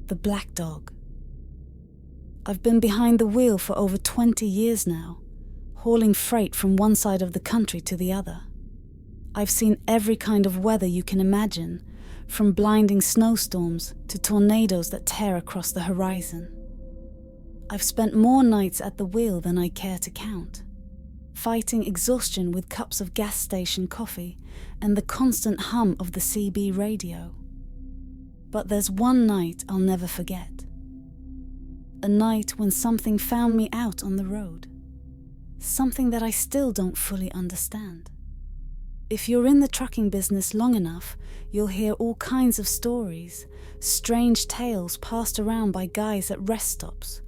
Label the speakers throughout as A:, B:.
A: The black dog. I've been behind the wheel for over 20 years now, hauling freight from one side of the country to the other. I've seen every kind of weather you can imagine, from blinding snowstorms to tornadoes that tear across the horizon. I've spent more nights at the wheel than I care to count, fighting exhaustion with cups of gas station coffee and the constant hum of the CB radio. But there's one night I'll never forget. A night when something found me out on the road. Something that I still don't fully understand. If you're in the trucking business long enough, you'll hear all kinds of stories, strange tales passed around by guys at rest stops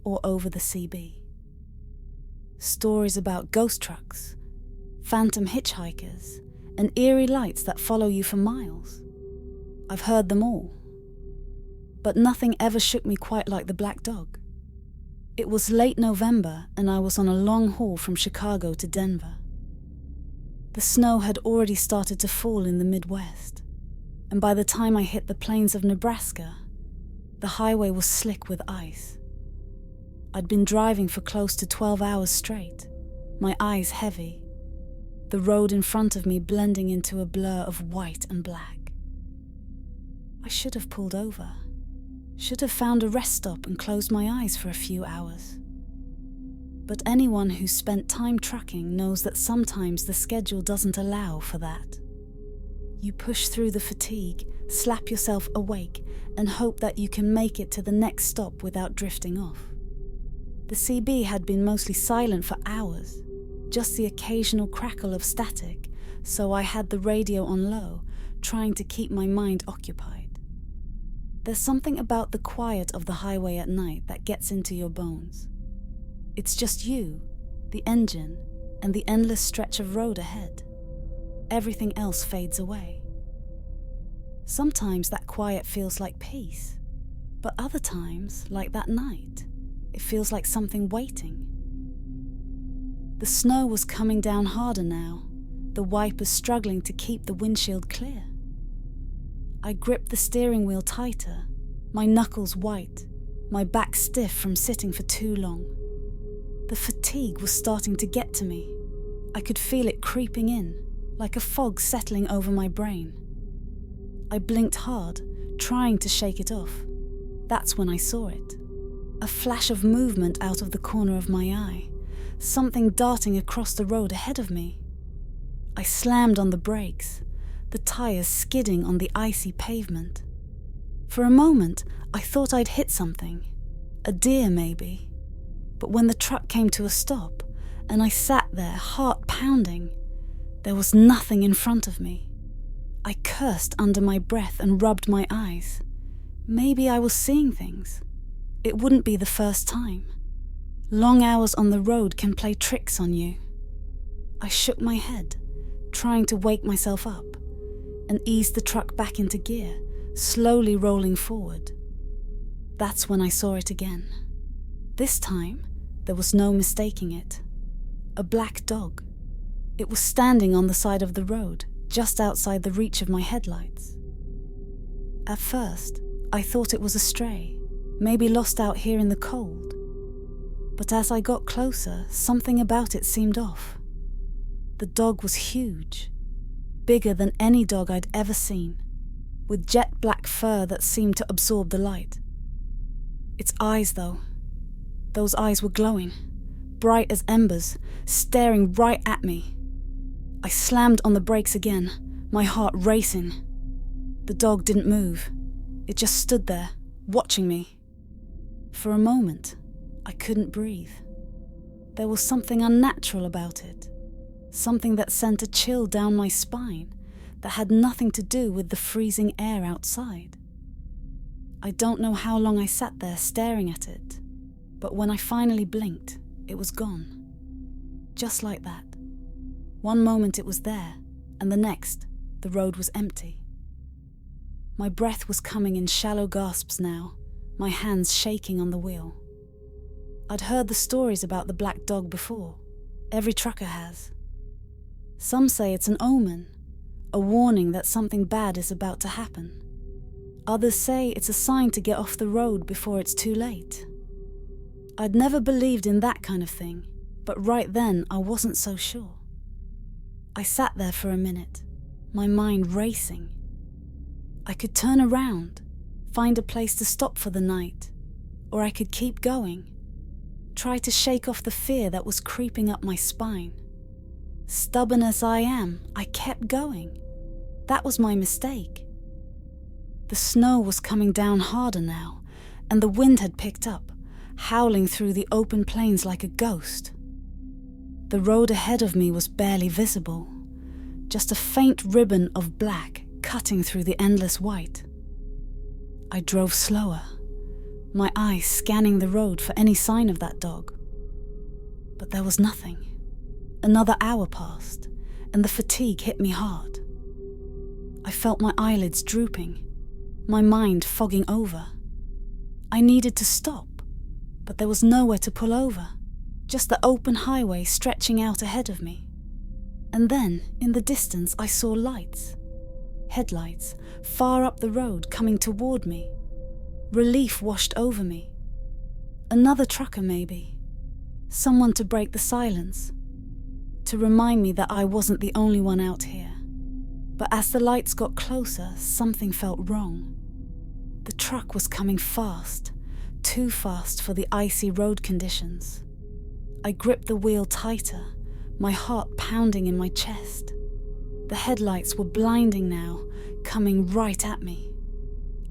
A: or over the CB. Stories about ghost trucks, phantom hitchhikers, and eerie lights that follow you for miles. I've heard them all. But nothing ever shook me quite like the black dog. It was late November and I was on a long haul from Chicago to Denver. The snow had already started to fall in the Midwest, and by the time I hit the plains of Nebraska, the highway was slick with ice. I'd been driving for close to 12 hours straight, my eyes heavy, the road in front of me blending into a blur of white and black. I should have pulled over, should have found a rest stop and closed my eyes for a few hours. But anyone who's spent time trucking knows that sometimes the schedule doesn't allow for that. You push through the fatigue, slap yourself awake, and hope that you can make it to the next stop without drifting off. The CB had been mostly silent for hours, just the occasional crackle of static, so I had the radio on low, trying to keep my mind occupied. There's something about the quiet of the highway at night that gets into your bones. It's just you, the engine, and the endless stretch of road ahead. Everything else fades away. Sometimes that quiet feels like peace, but other times, like that night, it feels like something waiting. The snow was coming down harder now, the wipers struggling to keep the windshield clear. I gripped the steering wheel tighter, my knuckles white, my back stiff from sitting for too long. The fatigue was starting to get to me. I could feel it creeping in, like a fog settling over my brain. I blinked hard, trying to shake it off. That's when I saw it. A flash of movement out of the corner of my eye, something darting across the road ahead of me. I slammed on the brakes, the tires skidding on the icy pavement. For a moment, I thought I'd hit something, a deer maybe. But when the truck came to a stop, and I sat there, heart pounding, there was nothing in front of me. I cursed under my breath and rubbed my eyes. Maybe I was seeing things. It wouldn't be the first time. Long hours on the road can play tricks on you. I shook my head, trying to wake myself up, and eased the truck back into gear, slowly rolling forward. That's when I saw it again. This time, there was no mistaking it. A black dog. It was standing on the side of the road, just outside the reach of my headlights. At first, I thought it was a stray, maybe lost out here in the cold. But as I got closer, something about it seemed off. The dog was huge, bigger than any dog I'd ever seen, with jet black fur that seemed to absorb the light. Its eyes, though, those eyes were glowing, bright as embers, staring right at me. I slammed on the brakes again, my heart racing. The dog didn't move. It just stood there, watching me. For a moment, I couldn't breathe. There was something unnatural about it, something that sent a chill down my spine that had nothing to do with the freezing air outside. I don't know how long I sat there staring at it, but when I finally blinked, it was gone. Just like that. One moment it was there, and the next, the road was empty. My breath was coming in shallow gasps now, my hands shaking on the wheel. I'd heard the stories about the black dog before. Every trucker has. Some say it's an omen, a warning that something bad is about to happen. Others say it's a sign to get off the road before it's too late. I'd never believed in that kind of thing, but right then I wasn't so sure. I sat there for a minute, my mind racing. I could turn around, find a place to stop for the night, or I could keep going, try to shake off the fear that was creeping up my spine. Stubborn as I am, I kept going. That was my mistake. The snow was coming down harder now, and the wind had picked up, howling through the open plains like a ghost. The road ahead of me was barely visible, just a faint ribbon of black cutting through the endless white. I drove slower, my eyes scanning the road for any sign of that dog. But there was nothing. Another hour passed, and the fatigue hit me hard. I felt my eyelids drooping, my mind fogging over. I needed to stop, but there was nowhere to pull over, just the open highway stretching out ahead of me. And then, in the distance, I saw lights. Headlights, far up the road, coming toward me. Relief washed over me. Another trucker, maybe. Someone to break the silence, to remind me that I wasn't the only one out here. But as the lights got closer, something felt wrong. The truck was coming fast, too fast for the icy road conditions. I gripped the wheel tighter, my heart pounding in my chest. The headlights were blinding now, coming right at me.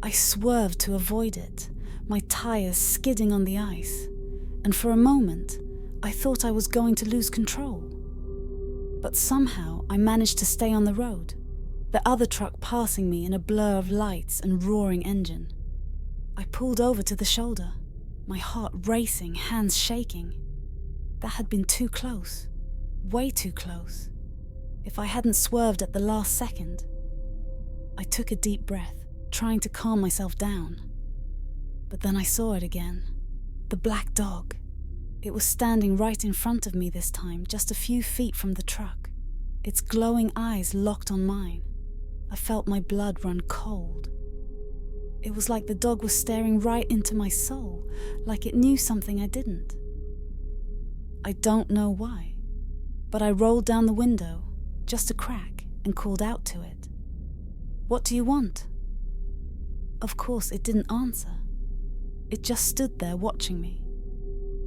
A: I swerved to avoid it, my tires skidding on the ice, and for a moment, I thought I was going to lose control. But somehow I managed to stay on the road, the other truck passing me in a blur of lights and roaring engine. I pulled over to the shoulder, my heart racing, hands shaking. That had been too close, way too close. If I hadn't swerved at the last second. I took a deep breath, trying to calm myself down. But then I saw it again, the black dog. It was standing right in front of me this time, just a few feet from the truck, its glowing eyes locked on mine. I felt my blood run cold. It was like the dog was staring right into my soul, like it knew something I didn't. I don't know why, but I rolled down the window, just a crack, and called out to it. "What do you want?" Of course, it didn't answer. It just stood there watching me.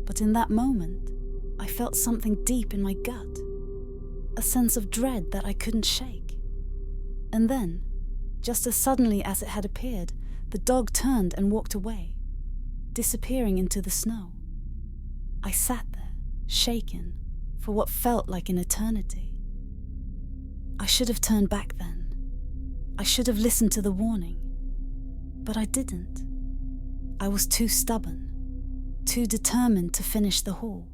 A: But in that moment, I felt something deep in my gut, a sense of dread that I couldn't shake. And then, just as suddenly as it had appeared, the dog turned and walked away, disappearing into the snow. I sat there, shaken, for what felt like an eternity. I should have turned back then. I should have listened to the warning. But I didn't. I was too stubborn, too determined to finish the haul.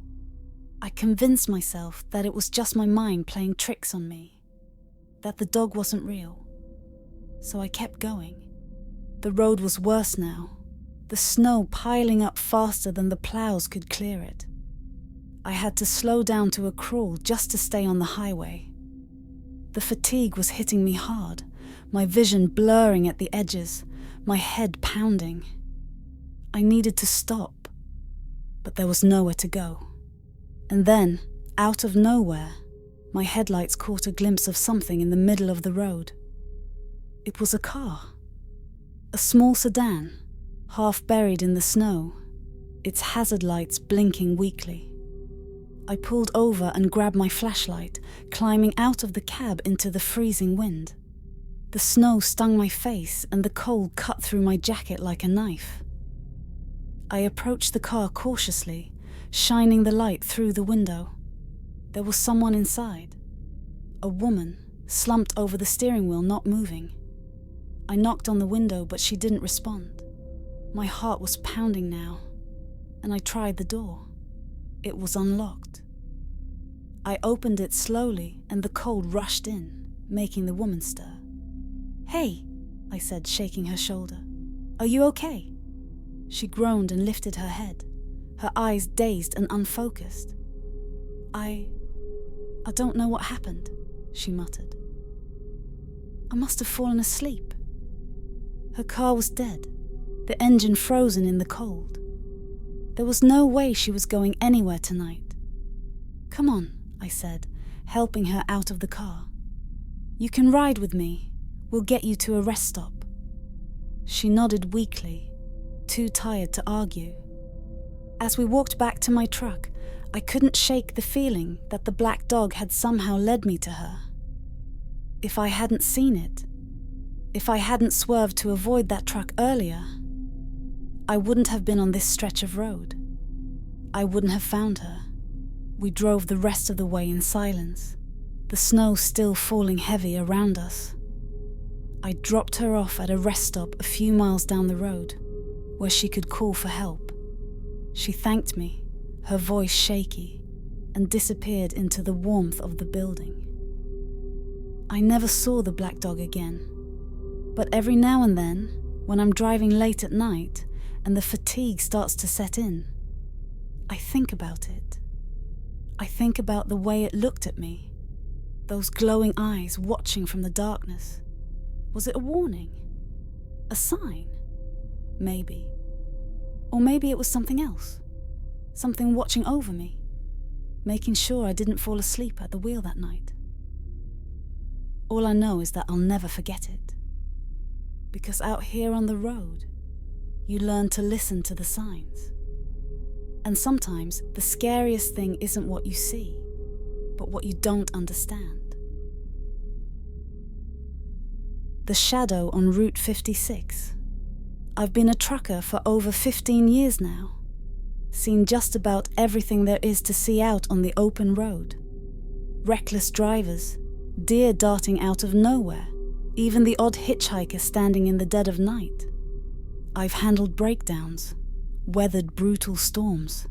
A: I convinced myself that it was just my mind playing tricks on me, that the dog wasn't real. So I kept going. The road was worse now, the snow piling up faster than the plows could clear it. I had to slow down to a crawl just to stay on the highway. The fatigue was hitting me hard, my vision blurring at the edges, my head pounding. I needed to stop, but there was nowhere to go. And then, out of nowhere, my headlights caught a glimpse of something in the middle of the road. It was a car. A small sedan, half buried in the snow, its hazard lights blinking weakly. I pulled over and grabbed my flashlight, climbing out of the cab into the freezing wind. The snow stung my face and the cold cut through my jacket like a knife. I approached the car cautiously, shining the light through the window. There was someone inside. A woman, slumped over the steering wheel, not moving. I knocked on the window, but she didn't respond. My heart was pounding now, and I tried the door. It was unlocked. I opened it slowly, and the cold rushed in, making the woman stir. "Hey," I said, shaking her shoulder. "Are you okay?" She groaned and lifted her head, her eyes dazed and unfocused. I don't know what happened," she muttered. "I must have fallen asleep." Her car was dead, the engine frozen in the cold. There was no way she was going anywhere tonight. "Come on," I said, helping her out of the car. "You can ride with me. We'll get you to a rest stop." She nodded weakly, too tired to argue. As we walked back to my truck, I couldn't shake the feeling that the black dog had somehow led me to her. If I hadn't seen it, if I hadn't swerved to avoid that truck earlier, I wouldn't have been on this stretch of road. I wouldn't have found her. We drove the rest of the way in silence, the snow still falling heavy around us. I dropped her off at a rest stop a few miles down the road, where she could call for help. She thanked me, her voice shaky, and disappeared into the warmth of the building. I never saw the black dog again, but every now and then, when I'm driving late at night and the fatigue starts to set in, I think about it. I think about the way it looked at me, those glowing eyes watching from the darkness. Was it a warning? A sign? Maybe. Or maybe it was something else. Something watching over me, making sure I didn't fall asleep at the wheel that night. All I know is that I'll never forget it. Because out here on the road, you learn to listen to the signs. And sometimes the scariest thing isn't what you see, but what you don't understand. The shadow on Route 56. I've been a trucker for over 15 years now, seen just about everything there is to see out on the open road. Reckless drivers, deer darting out of nowhere, even the odd hitchhiker standing in the dead of night. I've handled breakdowns, weathered brutal storms,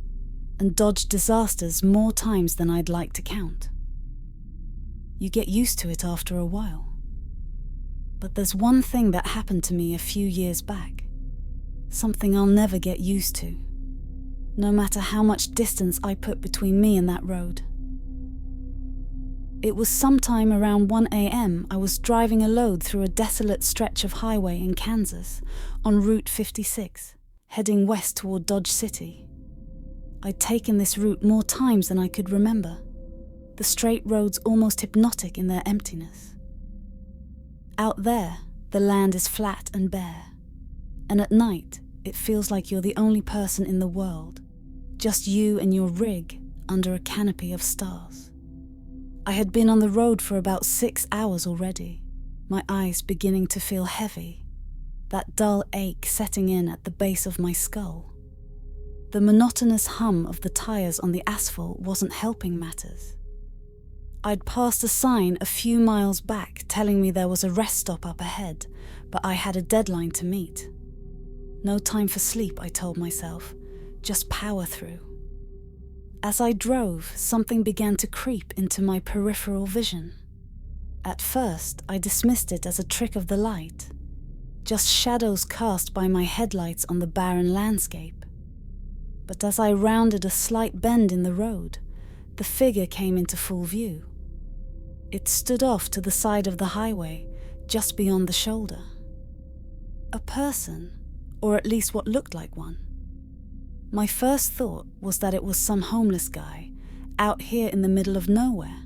A: and dodged disasters more times than I'd like to count. You get used to it after a while. But there's one thing that happened to me a few years back, something I'll never get used to, no matter how much distance I put between me and that road. It was sometime around 1 a.m. I was driving a load through a desolate stretch of highway in Kansas on Route 56, heading west toward Dodge City. I'd taken this route more times than I could remember, the straight roads almost hypnotic in their emptiness. Out there, the land is flat and bare, and at night, it feels like you're the only person in the world, just you and your rig under a canopy of stars. I had been on the road for about 6 hours already, my eyes beginning to feel heavy, that dull ache setting in at the base of my skull. The monotonous hum of the tires on the asphalt wasn't helping matters. I'd passed a sign a few miles back telling me there was a rest stop up ahead, but I had a deadline to meet. No time for sleep, I told myself, just power through. As I drove, something began to creep into my peripheral vision. At first, I dismissed it as a trick of the light, just shadows cast by my headlights on the barren landscape. But as I rounded a slight bend in the road, the figure came into full view. It stood off to the side of the highway, just beyond the shoulder. A person, or at least what looked like one. My first thought was that it was some homeless guy, out here in the middle of nowhere,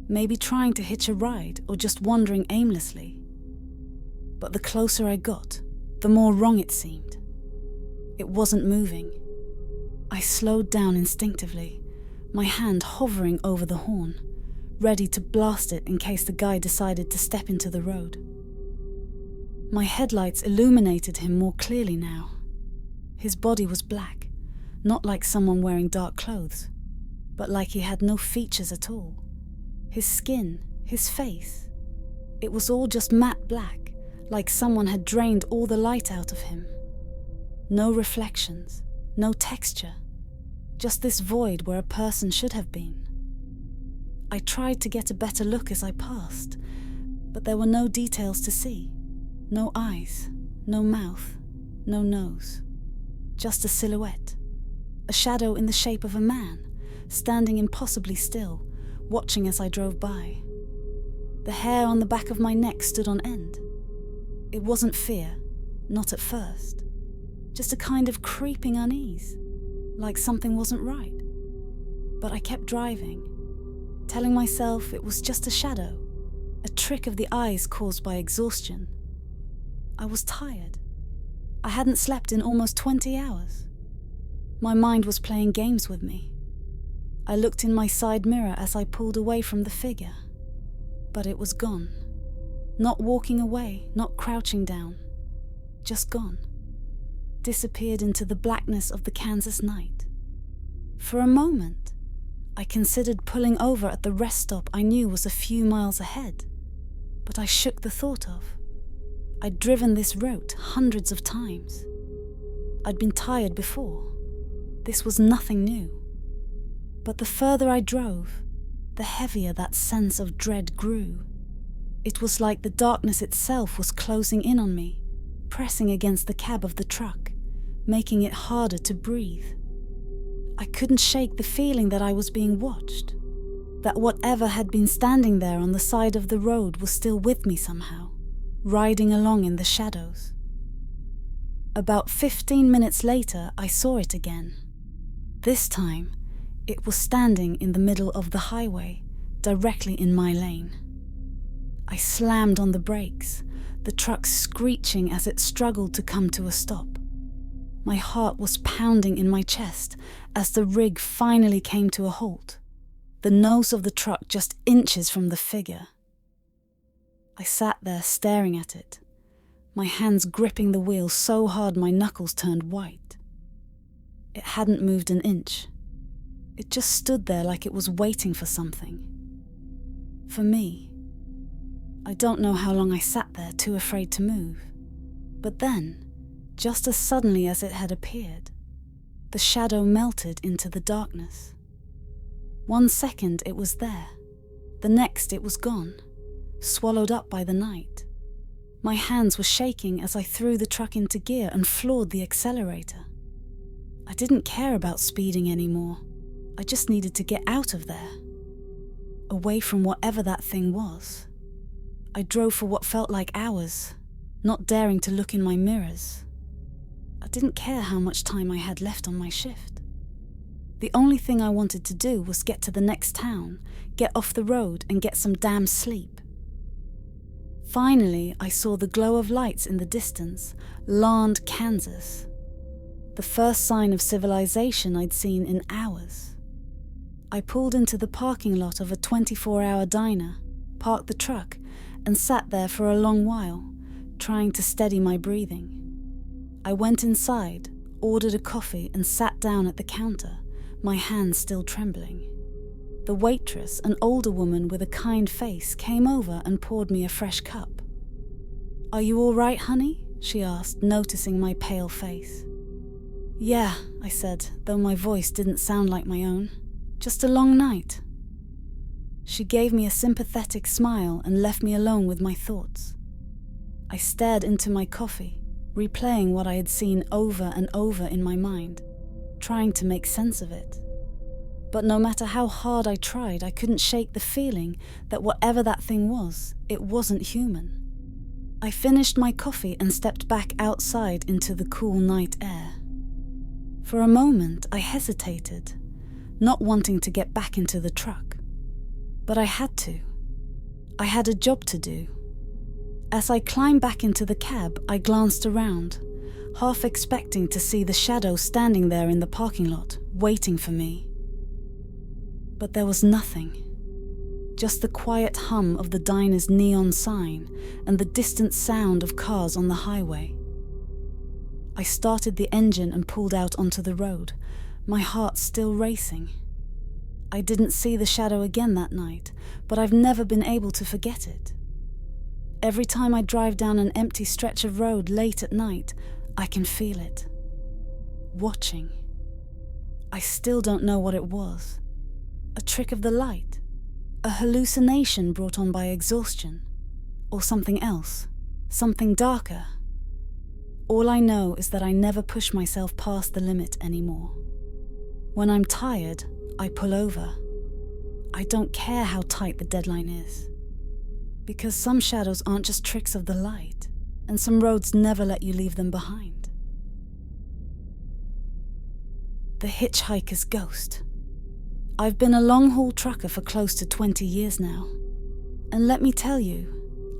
A: maybe trying to hitch a ride or just wandering aimlessly. But the closer I got, the more wrong it seemed. It wasn't moving. I slowed down instinctively, my hand hovering over the horn, ready to blast it in case the guy decided to step into the road. My headlights illuminated him more clearly now. His body was black, not like someone wearing dark clothes, but like he had no features at all. His skin, his face, it was all just matte black, like someone had drained all the light out of him. No reflections, no texture, just this void where a person should have been. I tried to get a better look as I passed, but there were no details to see. No eyes, no mouth, no nose. Just a silhouette, a shadow in the shape of a man, standing impossibly still, watching as I drove by. The hair on the back of my neck stood on end. It wasn't fear, Not at first. Just a kind of creeping unease, like something wasn't right. But I kept driving, telling myself it was just a shadow, a trick of the eyes caused by exhaustion. I was tired. I hadn't slept in almost 20 hours. My mind was playing games with me. I looked in my side mirror as I pulled away from the figure, but it was gone. Not walking away, not crouching down, just gone. Disappeared into the blackness of the Kansas night. For a moment, I considered pulling over at the rest stop I knew was a few miles ahead, but I shook the thought of. I'd driven this route hundreds of times. I'd been tired before. This was nothing new. But the further I drove, the heavier that sense of dread grew. It was like the darkness itself was closing in on me, pressing against the cab of the truck, making it harder to breathe. I couldn't shake the feeling that I was being watched, that whatever had been standing there on the side of the road was still with me somehow, riding along in the shadows. About 15 minutes later, I saw it again. This time, it was standing in the middle of the highway, directly in my lane. I slammed on the brakes, the truck screeching as it struggled to come to a stop. My heart was pounding in my chest as the rig finally came to a halt, the nose of the truck just inches from the figure. I sat there staring at it, my hands gripping the wheel so hard my knuckles turned white. It hadn't moved an inch. It just stood there like it was waiting for something. For me. I don't know how long I sat there, too afraid to move. But then, just as suddenly as it had appeared, the shadow melted into the darkness. 1 second it was there. The next it was gone, swallowed up by the night. My hands were shaking as I threw the truck into gear and floored the accelerator. I didn't care about speeding anymore. I just needed to get out of there, away from whatever that thing was. I drove for what felt like hours, not daring to look in my mirrors. I didn't care how much time I had left on my shift. The only thing I wanted to do was get to the next town, get off the road and get some damn sleep. Finally, I saw the glow of lights in the distance, Larned, Kansas. The first sign of civilization I'd seen in hours. I pulled into the parking lot of a 24-hour diner, parked the truck, and sat there for a long while, trying to steady my breathing. I went inside, ordered a coffee, and sat down at the counter, my hands still trembling. The waitress, an older woman with a kind face, came over and poured me a fresh cup. "Are you all right, honey?" she asked, noticing my pale face. "Yeah," I said, though my voice didn't sound like my own. "Just a long night." She gave me a sympathetic smile and left me alone with my thoughts. I stared into my coffee, replaying what I had seen over and over in my mind, trying to make sense of it. But no matter how hard I tried, I couldn't shake the feeling that whatever that thing was, it wasn't human. I finished my coffee and stepped back outside into the cool night air. For a moment, I hesitated, not wanting to get back into the truck. But I had to. I had a job to do. As I climbed back into the cab, I glanced around, half expecting to see the shadow standing there in the parking lot, waiting for me. But there was nothing. Just the quiet hum of the diner's neon sign and the distant sound of cars on the highway. I started the engine and pulled out onto the road, my heart still racing. I didn't see the shadow again that night, but I've never been able to forget it. Every time I drive down an empty stretch of road late at night, I can feel it. Watching. I still don't know what it was. A trick of the light? A hallucination brought on by exhaustion? Or something else? Something darker? All I know is that I never push myself past the limit anymore. When I'm tired, I pull over. I don't care how tight the deadline is. Because some shadows aren't just tricks of the light. and some roads never let you leave them behind. The hitchhiker's ghost. I've been a long-haul trucker for close to 20 years now, and let me tell you,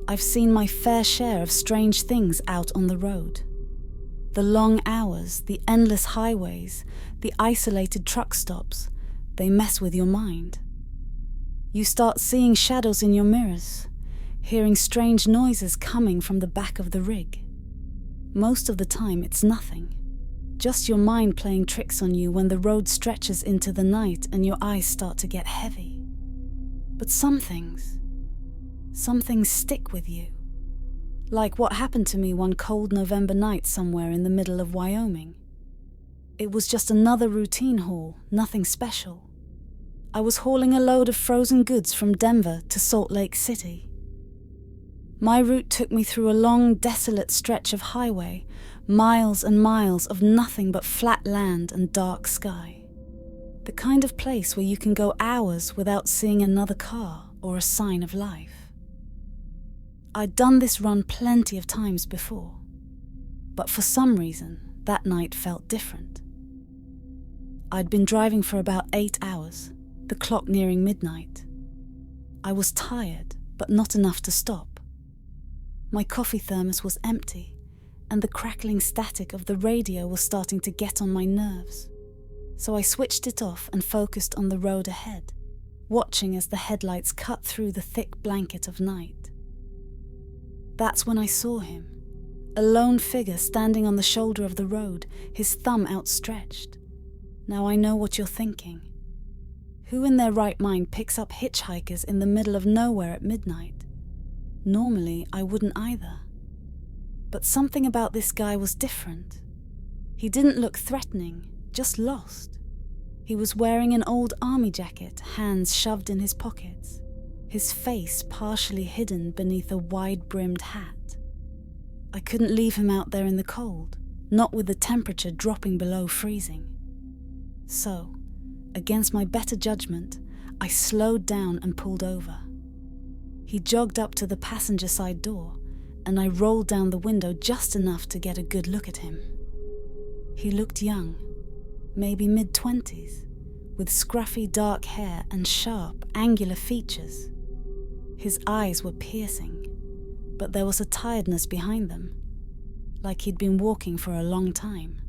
A: I've seen my fair share of strange things out on the road. The long hours, the endless highways, the isolated truck stops, they mess with your mind. You start seeing shadows in your mirrors, hearing strange noises coming from the back of the rig. Most of the time it's nothing, just your mind playing tricks on you when the road stretches into the night and your eyes start to get heavy. But some things stick with you. Like what happened to me one cold November night somewhere in the middle of Wyoming. It was just another routine haul, nothing special. I was hauling a load of frozen goods from Denver to Salt Lake City. My route took me through a long, desolate stretch of highway, miles and miles of nothing but flat land and dark sky. The kind of place where you can go hours without seeing another car or a sign of life. I'd done this run plenty of times before, but for some reason, that night felt different. I'd been driving for about 8 hours, the clock nearing midnight. I was tired, but not enough to stop. My coffee thermos was empty, and the crackling static of the radio was starting to get on my nerves. So I switched it off and focused on the road ahead, watching as the headlights cut through the thick blanket of night. That's when I saw him, a lone figure standing on the shoulder of the road, his thumb outstretched. Now I know what you're thinking. Who in their right mind picks up hitchhikers in the middle of nowhere at midnight? Normally, I wouldn't either. But something about this guy was different. He didn't look threatening, just lost. He was wearing an old army jacket, hands shoved in his pockets. His face partially hidden beneath a wide-brimmed hat. I couldn't leave him out there in the cold, not with the temperature dropping below freezing. So, against my better judgment, I slowed down and pulled over. He jogged up to the passenger side door, and I rolled down the window just enough to get a good look at him. He looked young, maybe mid-20s, with scruffy dark hair and sharp, angular features. His eyes were piercing, but there was a tiredness behind them, like he'd been walking for a long time.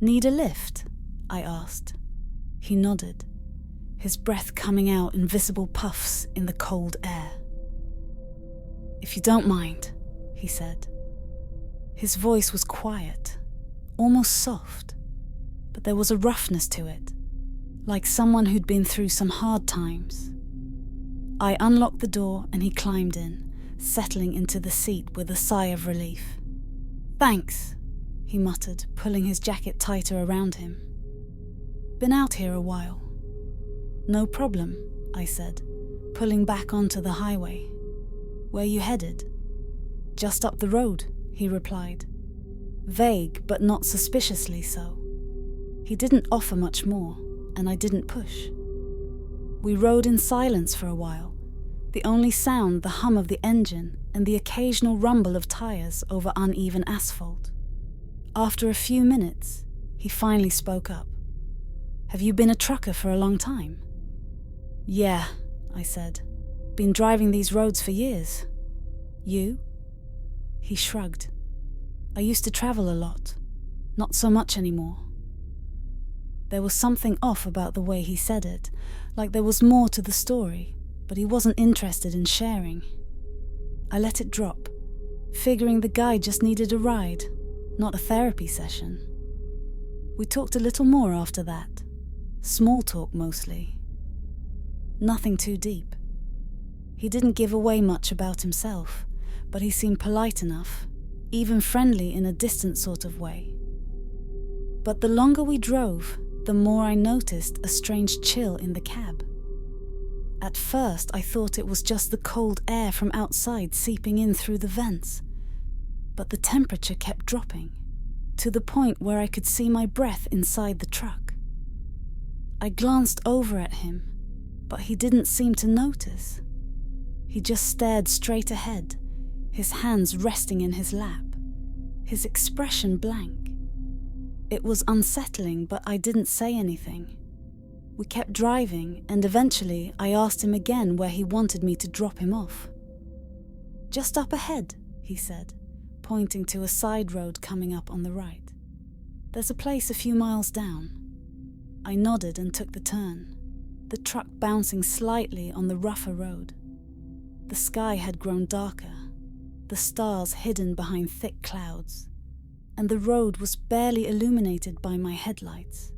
A: "Need a lift?" I asked. He nodded, his breath coming out in visible puffs in the cold air. "If you don't mind," he said. His voice was quiet, almost soft, but there was a roughness to it, like someone who'd been through some hard times. I unlocked the door and he climbed in, settling into the seat with a sigh of relief. "Thanks," he muttered, pulling his jacket tighter around him. "Been out here a while." "No problem," I said, pulling back onto the highway. "Where you headed?" "Just up the road," he replied. Vague, but not suspiciously so. He didn't offer much more, and I didn't push. We rode in silence for a while, the only sound the hum of the engine and the occasional rumble of tires over uneven asphalt. After a few minutes, he finally spoke up. "Have you been a trucker for a long time?" "Yeah," I said. "Been driving these roads for years." "You?" He shrugged. "I used to travel a lot. Not so much anymore." There was something off about the way he said it, like there was more to the story, but he wasn't interested in sharing. I let it drop, figuring the guy just needed a ride, not a therapy session. We talked a little more after that. Small talk mostly. Nothing too deep. He didn't give away much about himself, but he seemed polite enough, even friendly in a distant sort of way. But the longer we drove, the more I noticed a strange chill in the cab. At first, I thought it was just the cold air from outside seeping in through the vents, but the temperature kept dropping, to the point where I could see my breath inside the truck. I glanced over at him, but he didn't seem to notice. He just stared straight ahead, his hands resting in his lap, his expression blank. It was unsettling, but I didn't say anything. We kept driving, and eventually I asked him again where he wanted me to drop him off. "Just up ahead," he said, pointing to a side road coming up on the right. "There's a place a few miles down." I nodded and took the turn, the truck bouncing slightly on the rougher road. The sky had grown darker, the stars hidden behind thick clouds, and the road was barely illuminated by my headlights.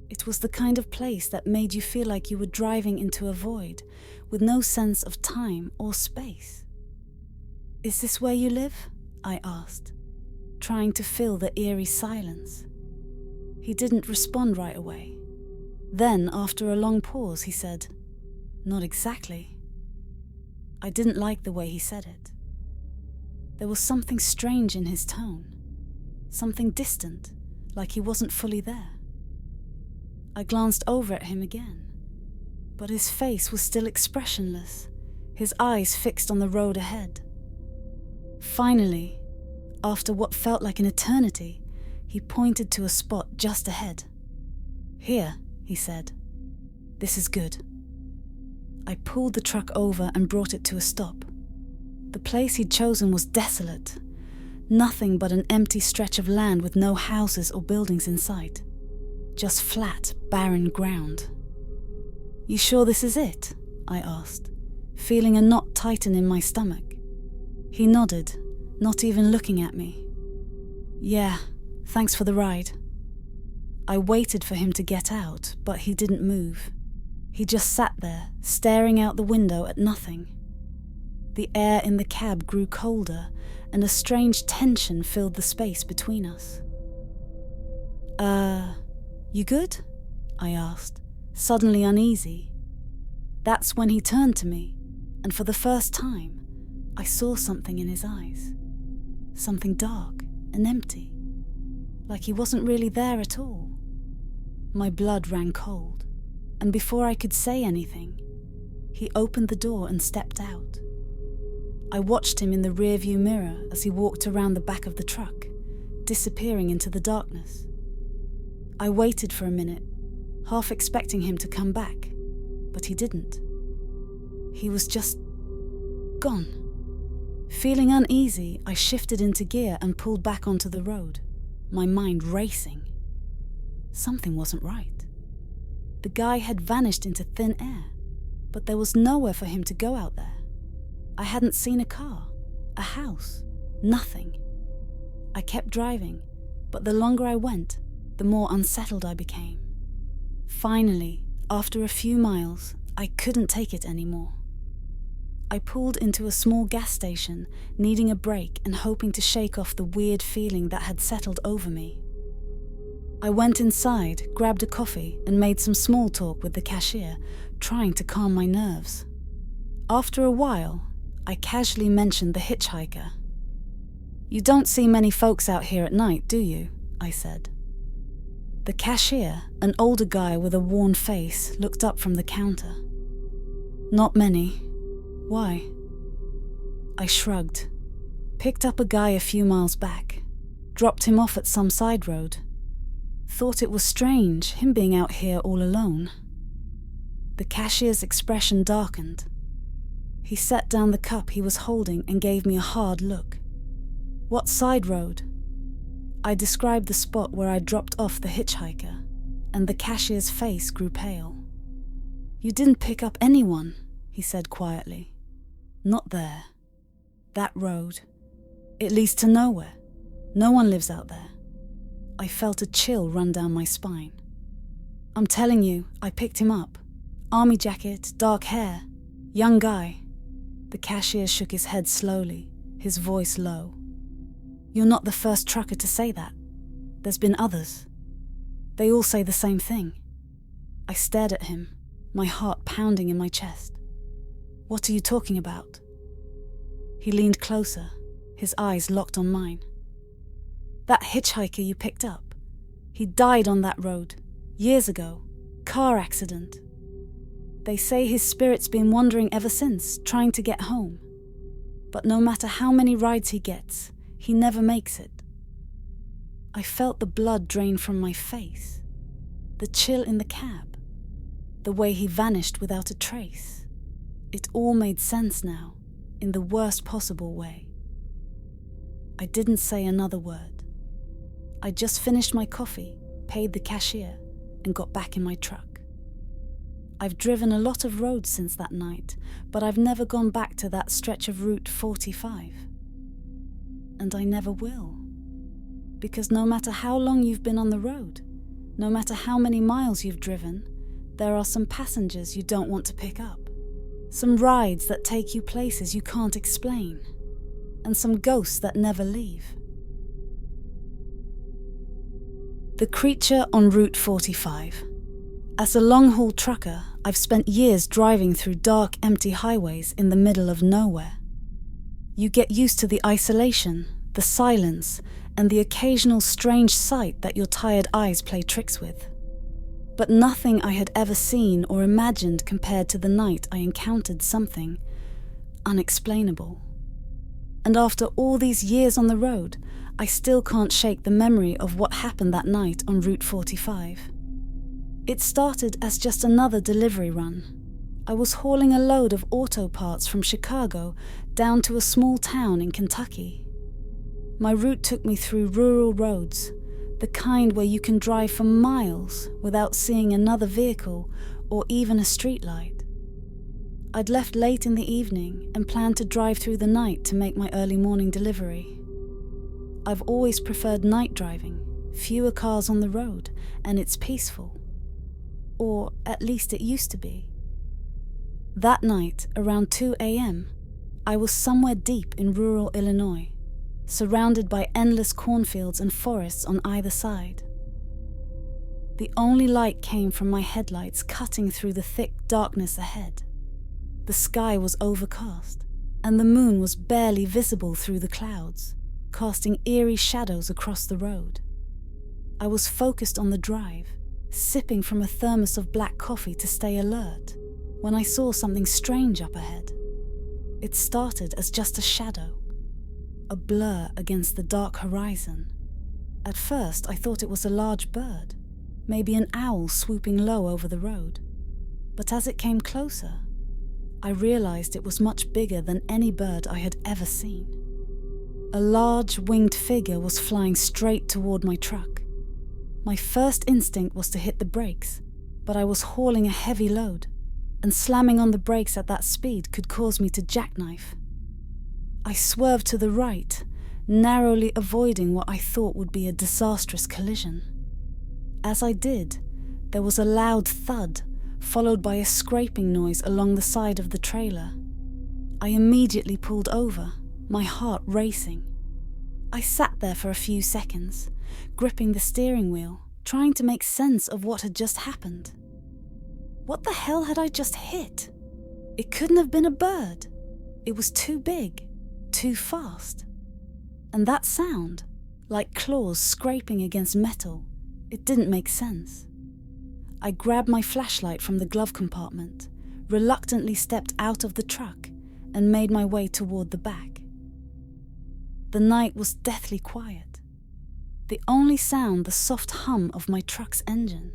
A: It was the kind of place that made you feel like you were driving into a void with no sense of time or space. "Is this where you live?" I asked, trying to fill the eerie silence. He didn't respond right away. Then, after a long pause, he said, "Not exactly." I didn't like the way he said it. There was something strange in his tone, something distant, like he wasn't fully there. I glanced over at him again, but his face was still expressionless, his eyes fixed on the road ahead. Finally, after what felt like an eternity, he pointed to a spot just ahead. "Here," he said. "This is good." I pulled the truck over and brought it to a stop. The place he'd chosen was desolate, nothing but an empty stretch of land with no houses or buildings in sight. Just flat, barren ground. "You sure this is it?" I asked, feeling a knot tighten in my stomach. He nodded, not even looking at me. "Yeah, thanks for the ride." I waited for him to get out, but he didn't move. He just sat there, staring out the window at nothing. The air in the cab grew colder, and a strange tension filled the space between us. You good?" I asked, suddenly uneasy. That's when he turned to me, and for the first time, I saw something in his eyes. Something dark and empty, like he wasn't really there at all. My blood ran cold, and before I could say anything, he opened the door and stepped out. I watched him in the rearview mirror as he walked around the back of the truck, disappearing into the darkness. I waited for a minute, half expecting him to come back, but he didn't. He was just gone. Feeling uneasy, I shifted into gear and pulled back onto the road, my mind racing. Something wasn't right. The guy had vanished into thin air, but there was nowhere for him to go out there. I hadn't seen a car, a house, nothing. I kept driving, but the longer I went, the more unsettled I became. Finally, after a few miles, I couldn't take it anymore. I pulled into a small gas station, needing a break and hoping to shake off the weird feeling that had settled over me. I went inside, grabbed a coffee, and made some small talk with the cashier, trying to calm my nerves. After a while, I casually mentioned the hitchhiker. "You don't see many folks out here at night, do you?" I said. The cashier, an older guy with a worn face, looked up from the counter. "Not many. Why?" I shrugged, picked up a guy a few miles back, dropped him off at some side road. Thought it was strange, him being out here all alone. The cashier's expression darkened. He set down the cup he was holding and gave me a hard look. "What side road?" I described the spot where I dropped off the hitchhiker, and the cashier's face grew pale. "You didn't pick up anyone," he said quietly. "Not there. That road. It leads to nowhere. No one lives out there." I felt a chill run down my spine. "I'm telling you, I picked him up. Army jacket, dark hair, young guy." The cashier shook his head slowly, his voice low. "You're not the first trucker to say that. There's been others. They all say the same thing." I stared at him, my heart pounding in my chest. "What are you talking about?" He leaned closer, his eyes locked on mine. "That hitchhiker you picked up. He died on that road, years ago. Car accident. They say his spirit's been wandering ever since, trying to get home. But no matter how many rides he gets, he never makes it. I felt the blood drain from my face, the chill in the cab, the way he vanished without a trace. It all made sense now, in the worst possible way. I didn't say another word. I just finished my coffee, paid the cashier, and got back in my truck. I've driven a lot of roads since that night, but I've never gone back to that stretch of Route 45. And I never will. Because no matter how long you've been on the road, no matter how many miles you've driven, there are some passengers you don't want to pick up. Some rides that take you places you can't explain. And some ghosts that never leave. The creature on Route 45. As a long-haul trucker, I've spent years driving through dark, empty highways in the middle of nowhere. You get used to the isolation, the silence, and the occasional strange sight that your tired eyes play tricks with. But nothing I had ever seen or imagined compared to the night I encountered something unexplainable. And after all these years on the road, I still can't shake the memory of what happened that night on Route 45. It started as just another delivery run. I was hauling a load of auto parts from Chicago down to a small town in Kentucky. My route took me through rural roads, the kind where you can drive for miles without seeing another vehicle or even a streetlight. I'd left late in the evening and planned to drive through the night to make my early morning delivery. I've always preferred night driving, fewer cars on the road, and it's peaceful. Or at least it used to be. That night, around 2 a.m., I was somewhere deep in rural Illinois, surrounded by endless cornfields and forests on either side. The only light came from my headlights cutting through the thick darkness ahead. The sky was overcast, and the moon was barely visible through the clouds, casting eerie shadows across the road. I was focused on the drive, sipping from a thermos of black coffee to stay alert, when I saw something strange up ahead. It started as just a shadow, a blur against the dark horizon. At first, I thought it was a large bird, maybe an owl swooping low over the road. But as it came closer, I realized it was much bigger than any bird I had ever seen. A large winged figure was flying straight toward my truck. My first instinct was to hit the brakes, but I was hauling a heavy load, and slamming on the brakes at that speed could cause me to jackknife. I swerved to the right, narrowly avoiding what I thought would be a disastrous collision. As I did, there was a loud thud, followed by a scraping noise along the side of the trailer. I immediately pulled over, my heart racing. I sat there for a few seconds, gripping the steering wheel, trying to make sense of what had just happened. What the hell had I just hit? It couldn't have been a bird. It was too big, too fast. And that sound, like claws scraping against metal, it didn't make sense. I grabbed my flashlight from the glove compartment, reluctantly stepped out of the truck, and made my way toward the back. The night was deathly quiet. The only sound the soft hum of my truck's engine.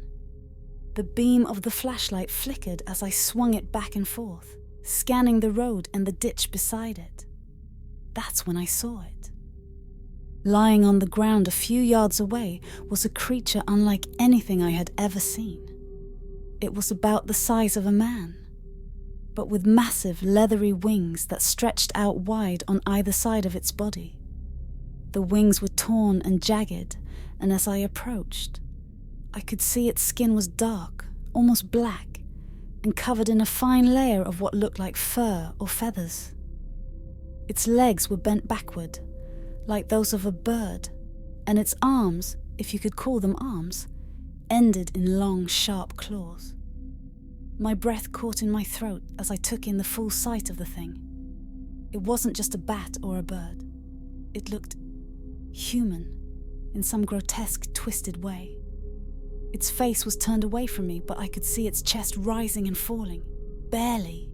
A: The beam of the flashlight flickered as I swung it back and forth, scanning the road and the ditch beside it. That's when I saw it. Lying on the ground a few yards away was a creature unlike anything I had ever seen. It was about the size of a man, but with massive leathery wings that stretched out wide on either side of its body. The wings were torn and jagged, and as I approached, I could see its skin was dark, almost black, and covered in a fine layer of what looked like fur or feathers. Its legs were bent backward, like those of a bird, and its arms, if you could call them arms, ended in long, sharp claws. My breath caught in my throat as I took in the full sight of the thing. It wasn't just a bat or a bird. It looked human, in some grotesque, twisted way. Its face was turned away from me, but I could see its chest rising and falling. Barely.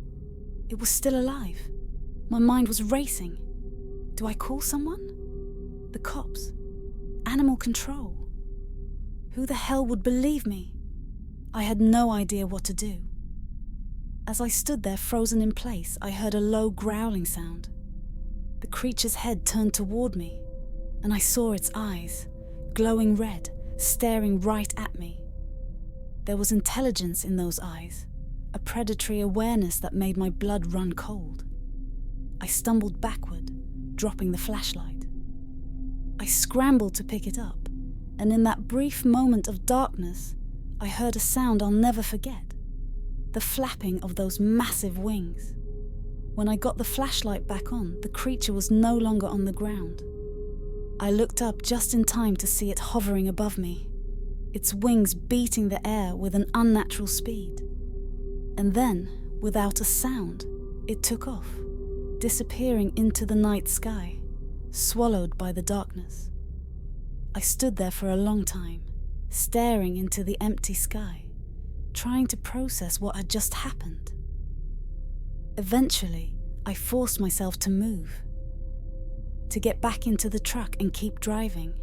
A: It was still alive. My mind was racing. Do I call someone? The cops? Animal control? Who the hell would believe me? I had no idea what to do. As I stood there frozen in place, I heard a low growling sound. The creature's head turned toward me, and I saw its eyes, glowing red, staring right at me. There was intelligence in those eyes, a predatory awareness that made my blood run cold. I stumbled backward, dropping the flashlight. I scrambled to pick it up, and in that brief moment of darkness, I heard a sound I'll never forget. The flapping of those massive wings. When I got the flashlight back on, the creature was no longer on the ground. I looked up just in time to see it hovering above me, its wings beating the air with an unnatural speed. And then, without a sound, it took off, disappearing into the night sky, swallowed by the darkness. I stood there for a long time, staring into the empty sky, trying to process what had just happened. Eventually, I forced myself to move, to get back into the truck and keep driving.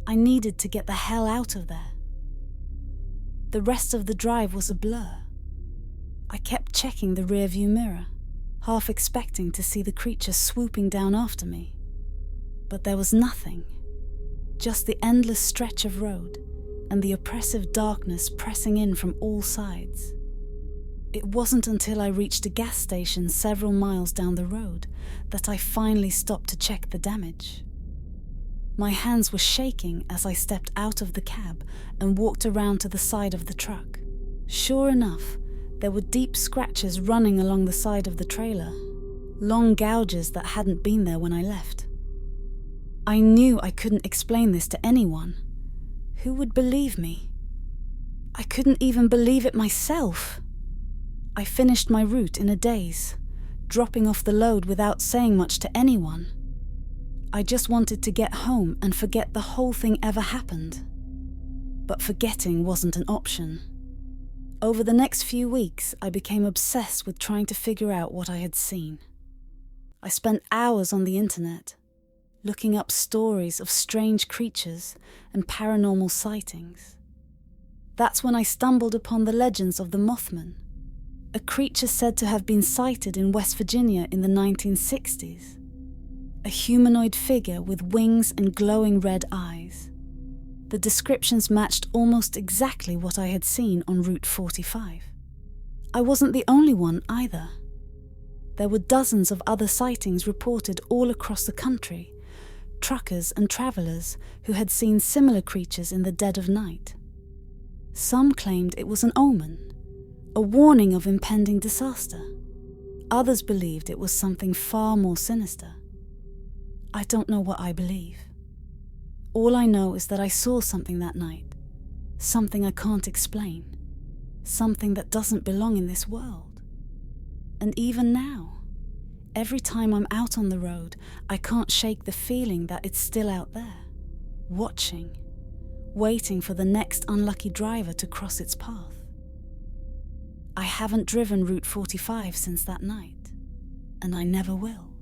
A: I needed to get the hell out of there. The rest of the drive was a blur. I kept checking the rearview mirror, half expecting to see the creature swooping down after me. But there was nothing, just the endless stretch of road and the oppressive darkness pressing in from all sides. It wasn't until I reached a gas station several miles down the road that I finally stopped to check the damage. My hands were shaking as I stepped out of the cab and walked around to the side of the truck. Sure enough, there were deep scratches running along the side of the trailer, long gouges that hadn't been there when I left. I knew I couldn't explain this to anyone. Who would believe me? I couldn't even believe it myself. I finished my route in a daze, dropping off the load without saying much to anyone. I just wanted to get home and forget the whole thing ever happened. But forgetting wasn't an option. Over the next few weeks, I became obsessed with trying to figure out what I had seen. I spent hours on the internet, looking up stories of strange creatures and paranormal sightings. That's when I stumbled upon the legends of the Mothman, a creature said to have been sighted in West Virginia in the 1960s. A humanoid figure with wings and glowing red eyes. The descriptions matched almost exactly what I had seen on Route 45. I wasn't the only one either. There were dozens of other sightings reported all across the country, truckers and travelers who had seen similar creatures in the dead of night. Some claimed it was an omen, a warning of impending disaster. Others believed it was something far more sinister. I don't know what I believe. All I know is that I saw something that night, something I can't explain, something that doesn't belong in this world. And even now, every time I'm out on the road, I can't shake the feeling that it's still out there, watching, waiting for the next unlucky driver to cross its path. I haven't driven Route 45 since that night, and I never will.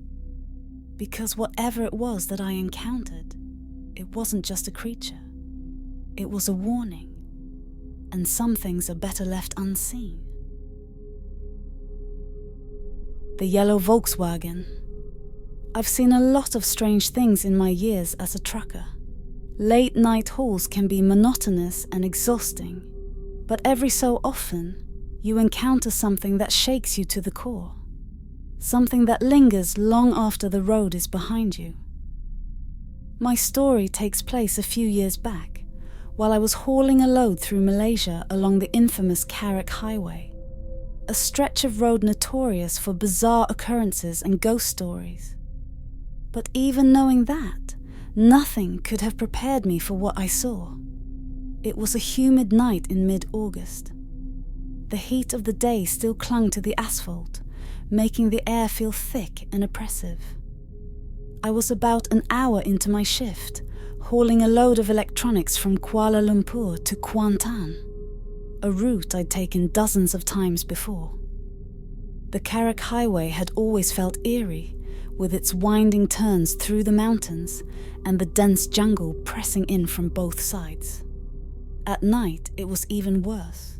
A: Because whatever it was that I encountered, it wasn't just a creature. It was a warning, and some things are better left unseen. The Yellow Volkswagen. I've seen a lot of strange things in my years as a trucker. Late night hauls can be monotonous and exhausting, but every so often, you encounter something that shakes you to the core. Something that lingers long after the road is behind you. My story takes place a few years back, while I was hauling a load through Malaysia along the infamous Karak Highway, a stretch of road notorious for bizarre occurrences and ghost stories. But even knowing that, nothing could have prepared me for what I saw. It was a humid night in mid-August. The heat of the day still clung to the asphalt, making the air feel thick and oppressive. I was about an hour into my shift, hauling a load of electronics from Kuala Lumpur to Kuantan, a route I'd taken dozens of times before. The Karak Highway had always felt eerie, with its winding turns through the mountains and the dense jungle pressing in from both sides. At night, it was even worse.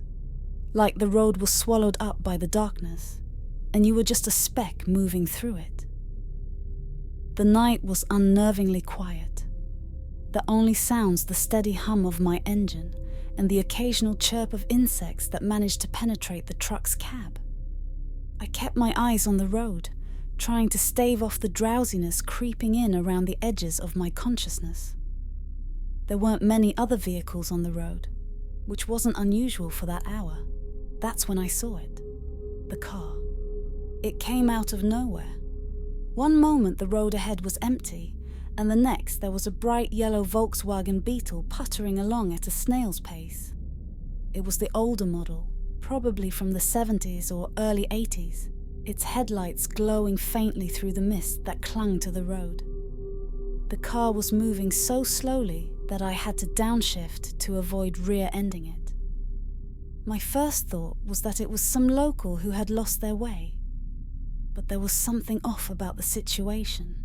A: Like the road was swallowed up by the darkness, and you were just a speck moving through it. The night was unnervingly quiet. The only sounds the steady hum of my engine and the occasional chirp of insects that managed to penetrate the truck's cab. I kept my eyes on the road, trying to stave off the drowsiness creeping in around the edges of my consciousness. There weren't many other vehicles on the road, which wasn't unusual for that hour. That's when I saw it. The car. It came out of nowhere. One moment the road ahead was empty, and the next there was a bright yellow Volkswagen Beetle puttering along at a snail's pace. It was the older model, probably from the 70s or early 80s, its headlights glowing faintly through the mist that clung to the road. The car was moving so slowly that I had to downshift to avoid rear-ending it. My first thought was that it was some local who had lost their way, but there was something off about the situation.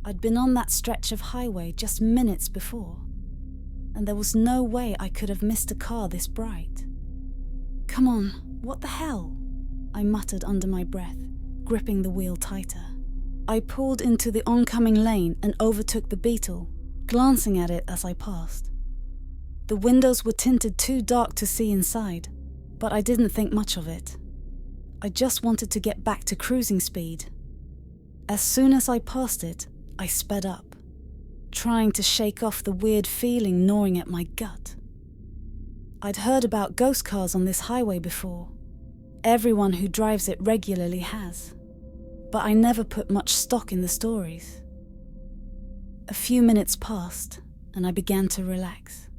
A: I'd been on that stretch of highway just minutes before, and there was no way I could have missed a car this bright. "Come on, what the hell?" I muttered under my breath, gripping the wheel tighter. I pulled into the oncoming lane and overtook the Beetle, glancing at it as I passed. The windows were tinted too dark to see inside, but I didn't think much of it. I just wanted to get back to cruising speed. As soon as I passed it, I sped up, trying to shake off the weird feeling gnawing at my gut. I'd heard about ghost cars on this highway before. Everyone who drives it regularly has, but I never put much stock in the stories. A few minutes passed, and I began to relax.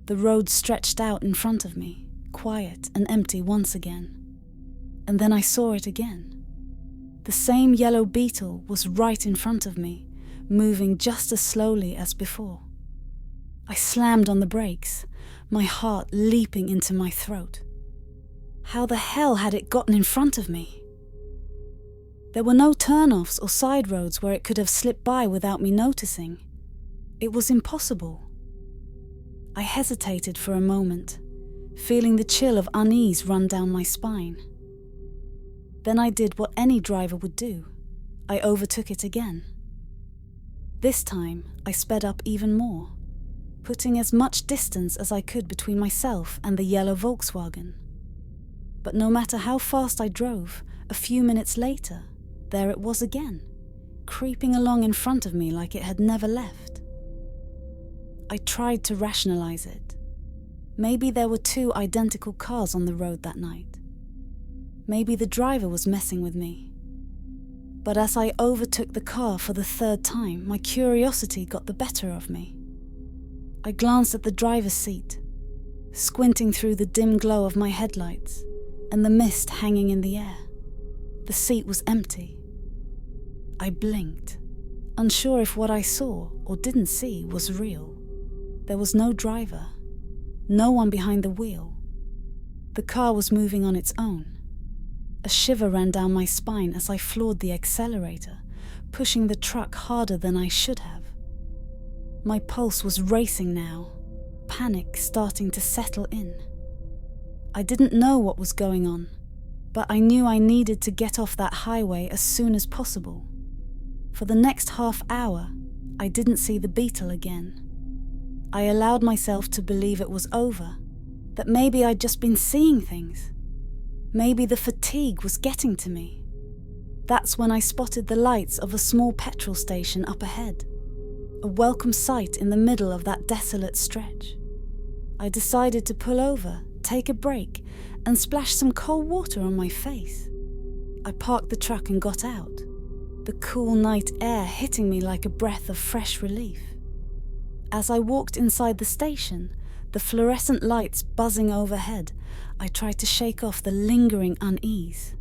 A: The road stretched out in front of me, quiet and empty once again. And then I saw it again. The same yellow Beetle was right in front of me, moving just as slowly as before. I slammed on the brakes, my heart leaping into my throat. How the hell had it gotten in front of me? There were no turn-offs or side roads where it could have slipped by without me noticing. It was impossible. I hesitated for a moment, feeling the chill of unease run down my spine. Then I did what any driver would do. I overtook it again. This time, I sped up even more, putting as much distance as I could between myself and the yellow Volkswagen. But no matter how fast I drove, a few minutes later, there it was again, creeping along in front of me like it had never left. I tried to rationalize it. Maybe there were two identical cars on the road that night. Maybe the driver was messing with me. But as I overtook the car for the third time, my curiosity got the better of me. I glanced at the driver's seat, squinting through the dim glow of my headlights and the mist hanging in the air. The seat was empty. I blinked, unsure if what I saw or didn't see was real. There was no driver, no one behind the wheel. The car was moving on its own. A shiver ran down my spine as I floored the accelerator, pushing the truck harder than I should have. My pulse was racing now, panic starting to settle in. I didn't know what was going on, but I knew I needed to get off that highway as soon as possible. For the next half hour, I didn't see the Beetle again. I allowed myself to believe it was over, that maybe I'd just been seeing things. Maybe the fatigue was getting to me. That's when I spotted the lights of a small petrol station up ahead, a welcome sight in the middle of that desolate stretch. I decided to pull over, take a break, and splash some cold water on my face. I parked the truck and got out, the cool night air hitting me like a breath of fresh relief. As I walked inside the station, the fluorescent lights buzzing overhead, I tried to shake off the lingering unease.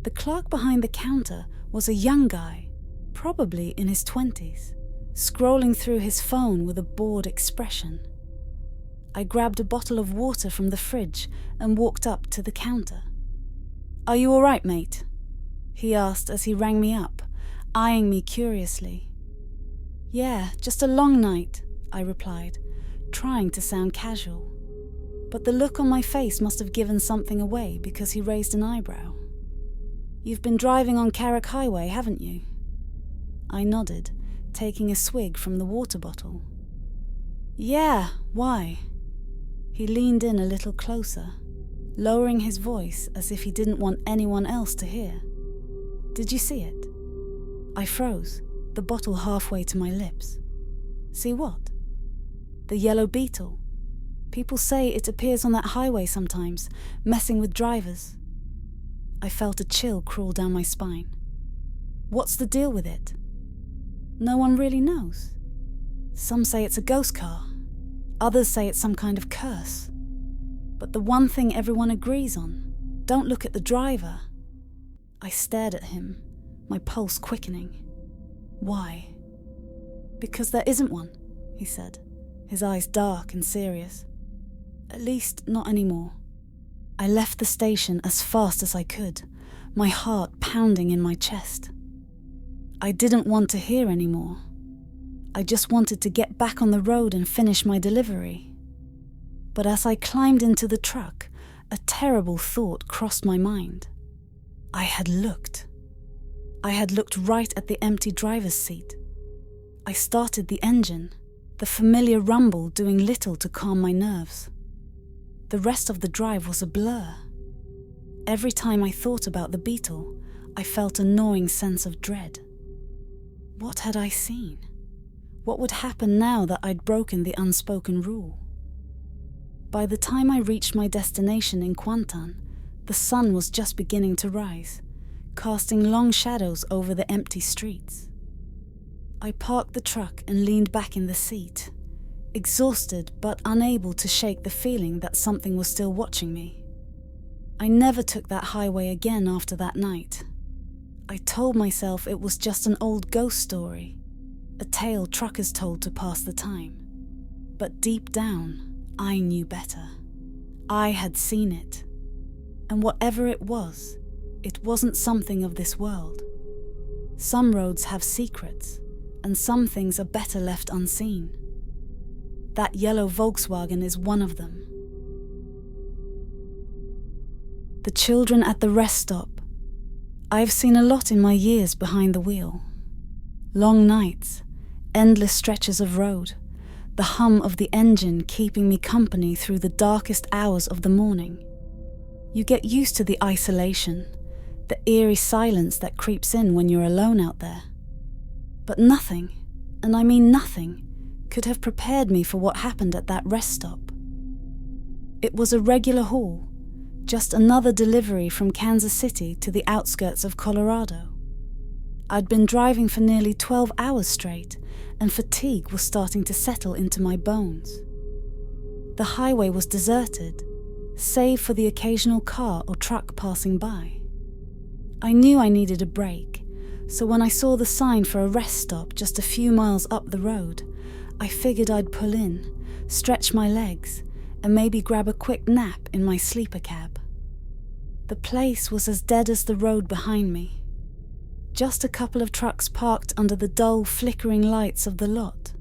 A: The clerk behind the counter was a young guy, probably in his 20s, scrolling through his phone with a bored expression. I grabbed a bottle of water from the fridge and walked up to the counter. "Are you all right, mate?" he asked as he rang me up, eyeing me curiously. "Yeah, just a long night," I replied, trying to sound casual. But the look on my face must have given something away because he raised an eyebrow. "You've been driving on Carrick Highway, haven't you?" I nodded, taking a swig from the water bottle. "Yeah, why?" He leaned in a little closer, lowering his voice as if he didn't want anyone else to hear. "Did you see it?" I froze, the bottle halfway to my lips. "See what?" "The yellow beetle. People say it appears on that highway sometimes, messing with drivers." I felt a chill crawl down my spine. "What's the deal with it?" "No one really knows. Some say it's a ghost car. Others say it's some kind of curse. But the one thing everyone agrees on, don't look at the driver." I stared at him, my pulse quickening. "Why?" "Because there isn't one," he said, his eyes dark and serious. "At least, not anymore." I left the station as fast as I could, my heart pounding in my chest. I didn't want to hear anymore. I just wanted to get back on the road and finish my delivery. But as I climbed into the truck, a terrible thought crossed my mind. I had looked. I had looked right at the empty driver's seat. I started the engine, the familiar rumble doing little to calm my nerves. The rest of the drive was a blur. Every time I thought about the beetle, I felt a gnawing sense of dread. What had I seen? What would happen now that I'd broken the unspoken rule? By the time I reached my destination in Kuantan, the sun was just beginning to rise, casting long shadows over the empty streets. I parked the truck and leaned back in the seat, exhausted but unable to shake the feeling that something was still watching me. I never took that highway again after that night. I told myself it was just an old ghost story, a tale truckers told to pass the time. But deep down, I knew better. I had seen it. And whatever it wasn't something of this world. Some roads have secrets, and some things are better left unseen. That yellow Volkswagen is one of them. The children at the rest stop. I've seen a lot in my years behind the wheel. Long nights, endless stretches of road, the hum of the engine keeping me company through the darkest hours of the morning. You get used to the isolation, the eerie silence that creeps in when you're alone out there. But nothing, and I mean nothing, could have prepared me for what happened at that rest stop. It was a regular haul, just another delivery from Kansas City to the outskirts of Colorado. I'd been driving for nearly 12 hours straight, and fatigue was starting to settle into my bones. The highway was deserted, save for the occasional car or truck passing by. I knew I needed a break, so when I saw the sign for a rest stop just a few miles up the road, I figured I'd pull in, stretch my legs, and maybe grab a quick nap in my sleeper cab. The place was as dead as the road behind me. Just a couple of trucks parked under the dull, flickering lights of the lot.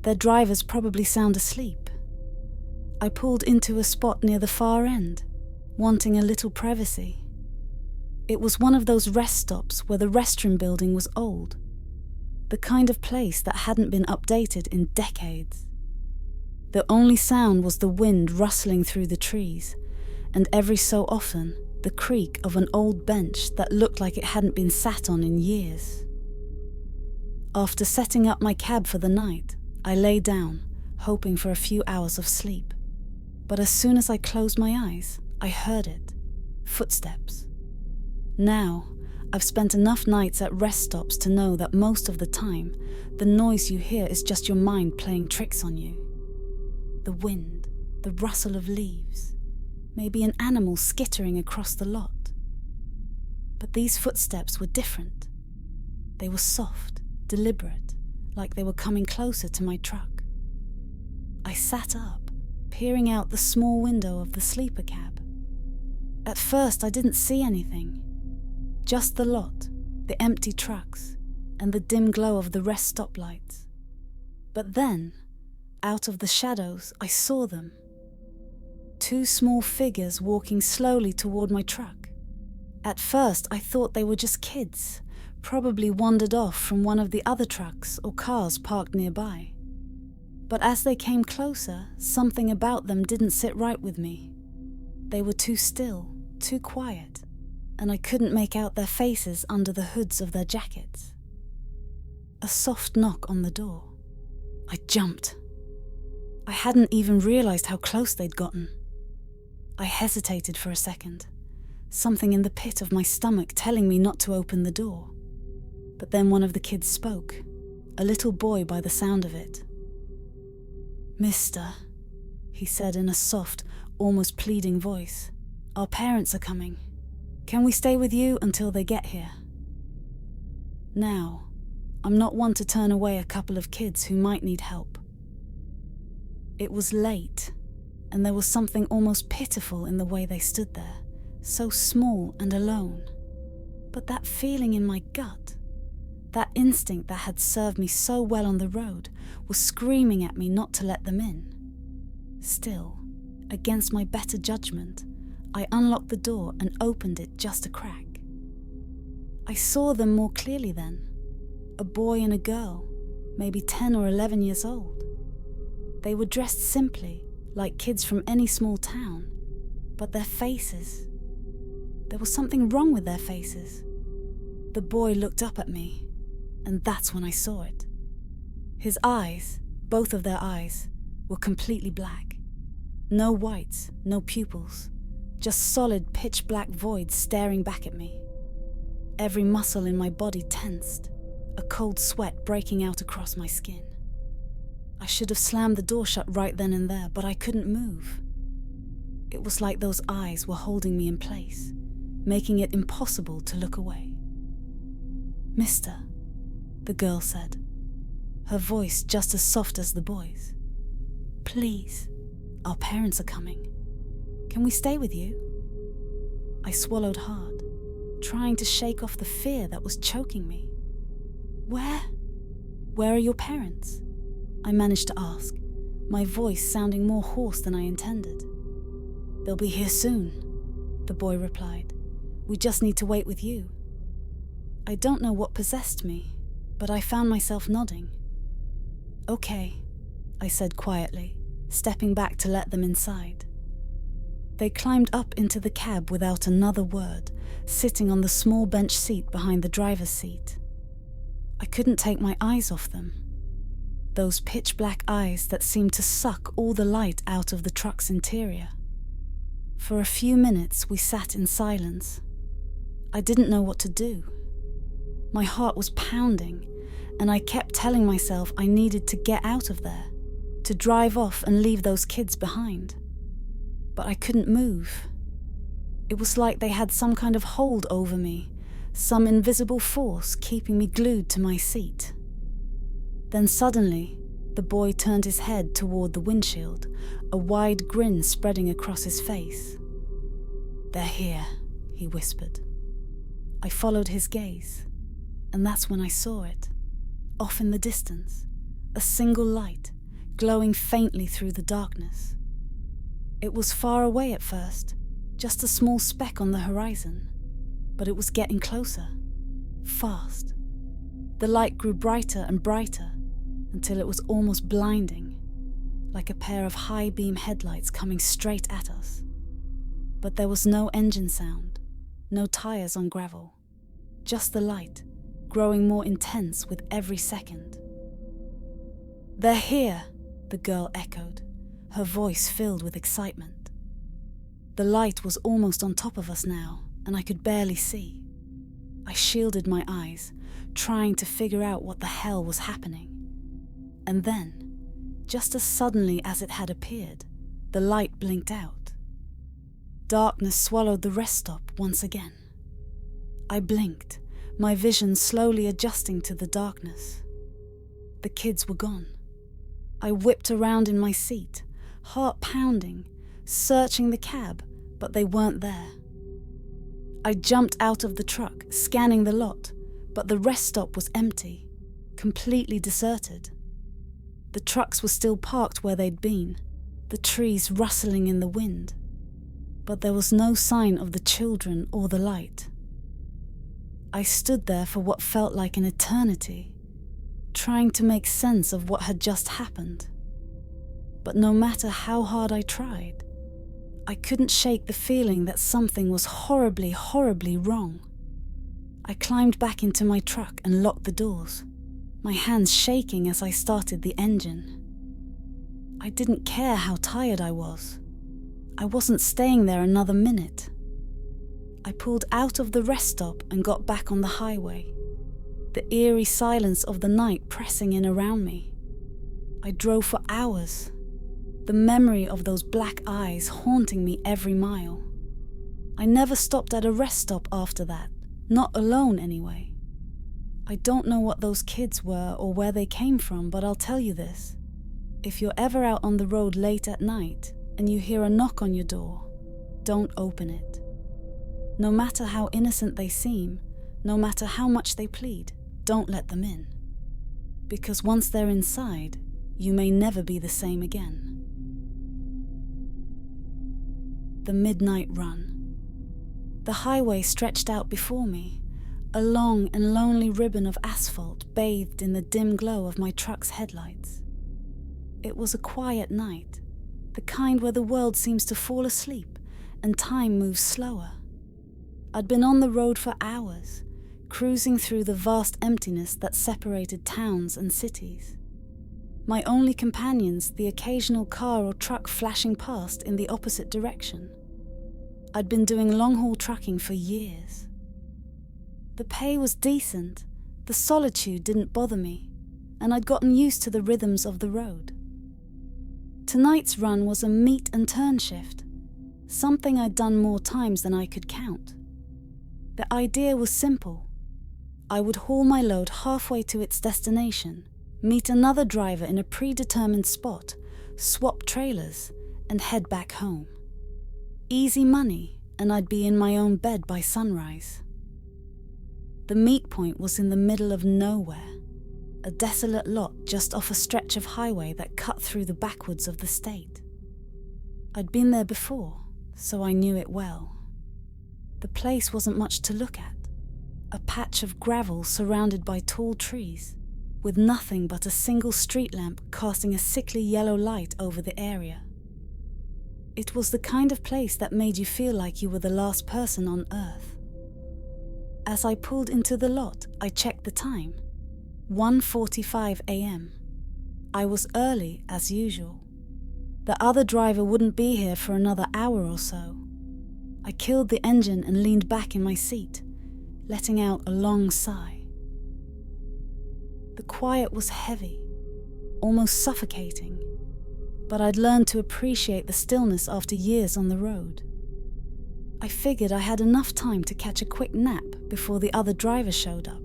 A: Their drivers probably sound asleep. I pulled into a spot near the far end, wanting a little privacy. It was one of those rest stops where the restroom building was old, the kind of place that hadn't been updated in decades. The only sound was the wind rustling through the trees, and every so often, the creak of an old bench that looked like it hadn't been sat on in years. After setting up my cab for the night, I lay down, hoping for a few hours of sleep. But as soon as I closed my eyes, I heard it. Footsteps. Now, I've spent enough nights at rest stops to know that most of the time, the noise you hear is just your mind playing tricks on you. The wind, the rustle of leaves, maybe an animal skittering across the lot. But these footsteps were different. They were soft, deliberate, like they were coming closer to my truck. I sat up, peering out the small window of the sleeper cab. At first, I didn't see anything. Just the lot, the empty trucks, and the dim glow of the rest stoplights. But then, out of the shadows, I saw them. 2 small figures walking slowly toward my truck. At first, I thought they were just kids, probably wandered off from one of the other trucks or cars parked nearby. But as they came closer, something about them didn't sit right with me. They were too still, too quiet, and I couldn't make out their faces under the hoods of their jackets. A soft knock on the door. I jumped. I hadn't even realized how close they'd gotten. I hesitated for a second, something in the pit of my stomach telling me not to open the door. But then one of the kids spoke, a little boy by the sound of it. "Mister," he said in a soft, almost pleading voice, "our parents are coming. Can we stay with you until they get here?" Now, I'm not one to turn away a couple of kids who might need help. It was late, and there was something almost pitiful in the way they stood there, so small and alone. But that feeling in my gut, that instinct that had served me so well on the road, was screaming at me not to let them in. Still, against my better judgment, I unlocked the door and opened it just a crack. I saw them more clearly then. A boy and a girl, maybe 10 or 11 years old. They were dressed simply, like kids from any small town, but their faces... There was something wrong with their faces. The boy looked up at me, and that's when I saw it. His eyes, both of their eyes, were completely black. No whites, no pupils, just solid pitch-black voids staring back at me. Every muscle in my body tensed, a cold sweat breaking out across my skin. I should have slammed the door shut right then and there, but I couldn't move. It was like those eyes were holding me in place, making it impossible to look away. "Mister," the girl said, her voice just as soft as the boy's. "Please, our parents are coming. Can we stay with you?" I swallowed hard, trying to shake off the fear that was choking me. Where are your parents?" I managed to ask, my voice sounding more hoarse than I intended. "They'll be here soon," the boy replied. "We just need to wait with you." I don't know what possessed me, but I found myself nodding. "Okay," I said quietly, stepping back to let them inside. They climbed up into the cab without another word, sitting on the small bench seat behind the driver's seat. I couldn't take my eyes off them. Those pitch-black eyes that seemed to suck all the light out of the truck's interior. For a few minutes we sat in silence. I didn't know what to do. My heart was pounding, and I kept telling myself I needed to get out of there, to drive off and leave those kids behind. But I couldn't move. It was like they had some kind of hold over me, some invisible force keeping me glued to my seat. Then suddenly, the boy turned his head toward the windshield, a wide grin spreading across his face. "They're here," he whispered. I followed his gaze, and that's when I saw it. Off in the distance, a single light, glowing faintly through the darkness. It was far away at first, just a small speck on the horizon, but it was getting closer, fast. The light grew brighter and brighter, until it was almost blinding, like a pair of high-beam headlights coming straight at us. But there was no engine sound, no tires on gravel, just the light, growing more intense with every second. "They're here," the girl echoed, her voice filled with excitement. The light was almost on top of us now, and I could barely see. I shielded my eyes, trying to figure out what the hell was happening. And then, just as suddenly as it had appeared, the light blinked out. Darkness swallowed the rest stop once again. I blinked, my vision slowly adjusting to the darkness. The kids were gone. I whipped around in my seat, heart pounding, searching the cab, but they weren't there. I jumped out of the truck, scanning the lot, but the rest stop was empty, completely deserted. The trucks were still parked where they'd been, the trees rustling in the wind, but there was no sign of the children or the light. I stood there for what felt like an eternity, trying to make sense of what had just happened. But no matter how hard I tried, I couldn't shake the feeling that something was horribly, horribly wrong. I climbed back into my truck and locked the doors, my hands shaking as I started the engine. I didn't care how tired I was. I wasn't staying there another minute. I pulled out of the rest stop and got back on the highway, the eerie silence of the night pressing in around me. I drove for hours, the memory of those black eyes haunting me every mile. I never stopped at a rest stop after that, not alone anyway. I don't know what those kids were or where they came from, but I'll tell you this. If you're ever out on the road late at night and you hear a knock on your door, don't open it. No matter how innocent they seem, no matter how much they plead, don't let them in. Because once they're inside, you may never be the same again. The midnight run. The highway stretched out before me, a long and lonely ribbon of asphalt bathed in the dim glow of my truck's headlights. It was a quiet night, the kind where the world seems to fall asleep and time moves slower. I'd been on the road for hours, cruising through the vast emptiness that separated towns and cities. My only companions, the occasional car or truck flashing past in the opposite direction. I'd been doing long-haul trucking for years. The pay was decent, the solitude didn't bother me, and I'd gotten used to the rhythms of the road. Tonight's run was a meet and turn shift, something I'd done more times than I could count. The idea was simple. I would haul my load halfway to its destination, meet another driver in a predetermined spot, swap trailers, and head back home. Easy money, and I'd be in my own bed by sunrise. The meet point was in the middle of nowhere, a desolate lot just off a stretch of highway that cut through the backwoods of the state. I'd been there before, so I knew it well. The place wasn't much to look at, a patch of gravel surrounded by tall trees, with nothing but a single street lamp casting a sickly yellow light over the area. It was the kind of place that made you feel like you were the last person on Earth. As I pulled into the lot, I checked the time. 1:45 a.m. I was early, as usual. The other driver wouldn't be here for another hour or so. I killed the engine and leaned back in my seat, letting out a long sigh. The quiet was heavy, almost suffocating, but I'd learned to appreciate the stillness after years on the road. I figured I had enough time to catch a quick nap before the other driver showed up.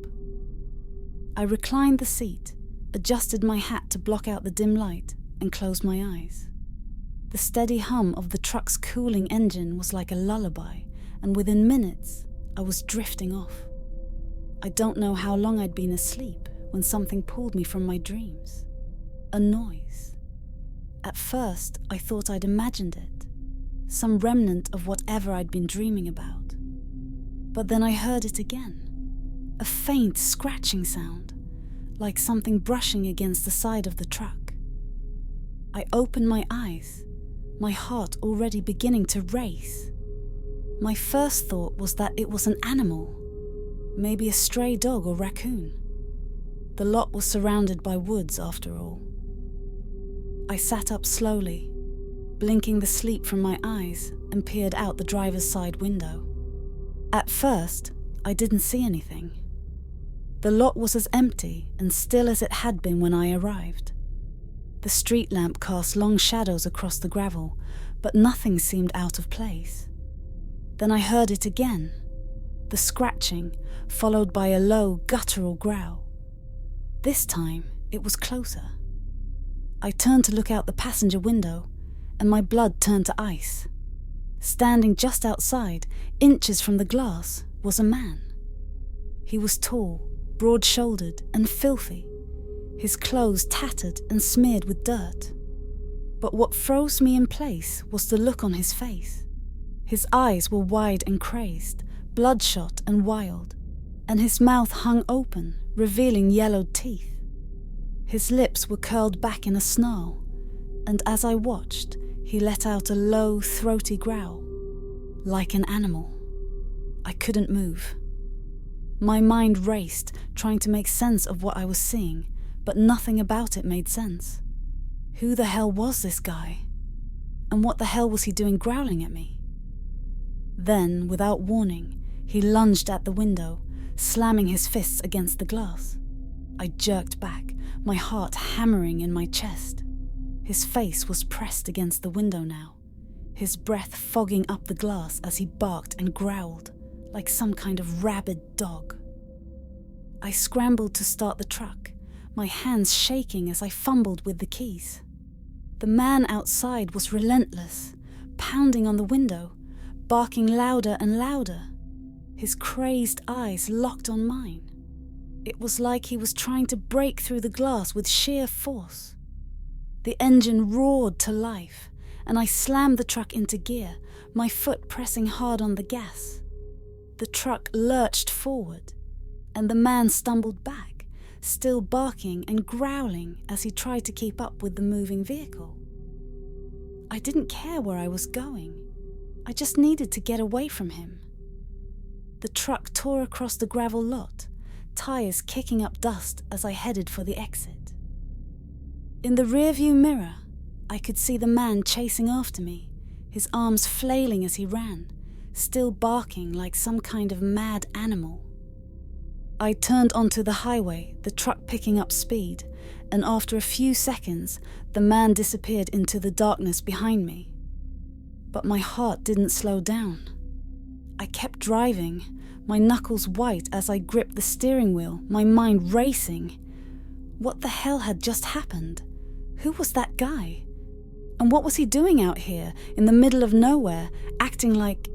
A: I reclined the seat, adjusted my hat to block out the dim light, and closed my eyes. The steady hum of the truck's cooling engine was like a lullaby, and within minutes, I was drifting off. I don't know how long I'd been asleep when something pulled me from my dreams. A noise. At first, I thought I'd imagined it, some remnant of whatever I'd been dreaming about. But then I heard it again, a faint scratching sound, like something brushing against the side of the truck. I opened my eyes, my heart already beginning to race. My first thought was that it was an animal, maybe a stray dog or raccoon. The lot was surrounded by woods after all. I sat up slowly, blinking the sleep from my eyes, and peered out the driver's side window. At first, I didn't see anything. The lot was as empty and still as it had been when I arrived. The street lamp cast long shadows across the gravel, but nothing seemed out of place. Then I heard it again, the scratching, followed by a low, guttural growl. This time, it was closer. I turned to look out the passenger window, and my blood turned to ice. Standing just outside, inches from the glass, was a man. He was tall, broad-shouldered, and filthy, his clothes tattered and smeared with dirt. But what froze me in place was the look on his face. His eyes were wide and crazed, bloodshot and wild, and his mouth hung open, revealing yellowed teeth. His lips were curled back in a snarl, and as I watched, he let out a low, throaty growl, like an animal. I couldn't move. My mind raced, trying to make sense of what I was seeing, but nothing about it made sense. Who the hell was this guy? And what the hell was he doing growling at me? Then, without warning, he lunged at the window, slamming his fists against the glass. I jerked back, my heart hammering in my chest. His face was pressed against the window now, his breath fogging up the glass as he barked and growled, like some kind of rabid dog. I scrambled to start the truck, my hands shaking as I fumbled with the keys. The man outside was relentless, pounding on the window, barking louder and louder. His crazed eyes locked on mine. It was like he was trying to break through the glass with sheer force. The engine roared to life, and I slammed the truck into gear, my foot pressing hard on the gas. The truck lurched forward, and the man stumbled back, still barking and growling as he tried to keep up with the moving vehicle. I didn't care where I was going. I just needed to get away from him. The truck tore across the gravel lot, tires kicking up dust as I headed for the exit. In the rearview mirror, I could see the man chasing after me, his arms flailing as he ran, still barking like some kind of mad animal. I turned onto the highway, the truck picking up speed, and after a few seconds, the man disappeared into the darkness behind me. But my heart didn't slow down. I kept driving, my knuckles white as I gripped the steering wheel, my mind racing. What the hell had just happened? Who was that guy? And what was he doing out here, in the middle of nowhere, acting like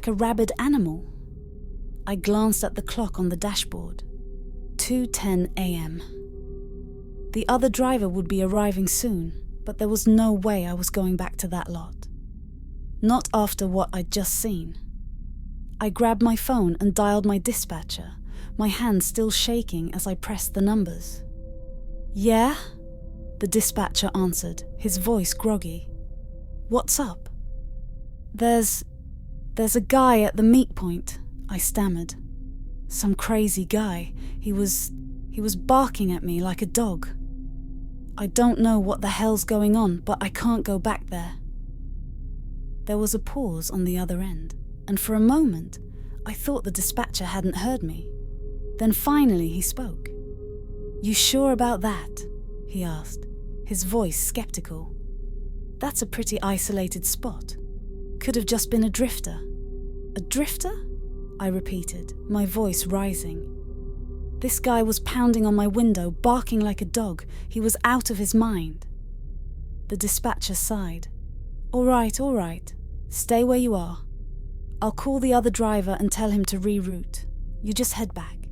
A: a rabid animal? I glanced at the clock on the dashboard. 2:10 a.m. The other driver would be arriving soon, but there was no way I was going back to that lot. Not after what I'd just seen. I grabbed my phone and dialed my dispatcher, my hand still shaking as I pressed the numbers. "Yeah?" The dispatcher answered, his voice groggy. "What's up?" There's a guy at the meet point," I stammered. "Some crazy guy. He was barking at me like a dog. I don't know what the hell's going on, but I can't go back there." There was a pause on the other end, and for a moment, I thought the dispatcher hadn't heard me. Then finally he spoke. "You sure about that?" he asked, his voice skeptical. "That's a pretty isolated spot. Could have just been a drifter." "A drifter?" I repeated, my voice rising. This guy was pounding on my window, barking like a dog. He was out of his mind. The dispatcher sighed. All right. Stay where you are. I'll call the other driver and tell him to reroute. You just head back.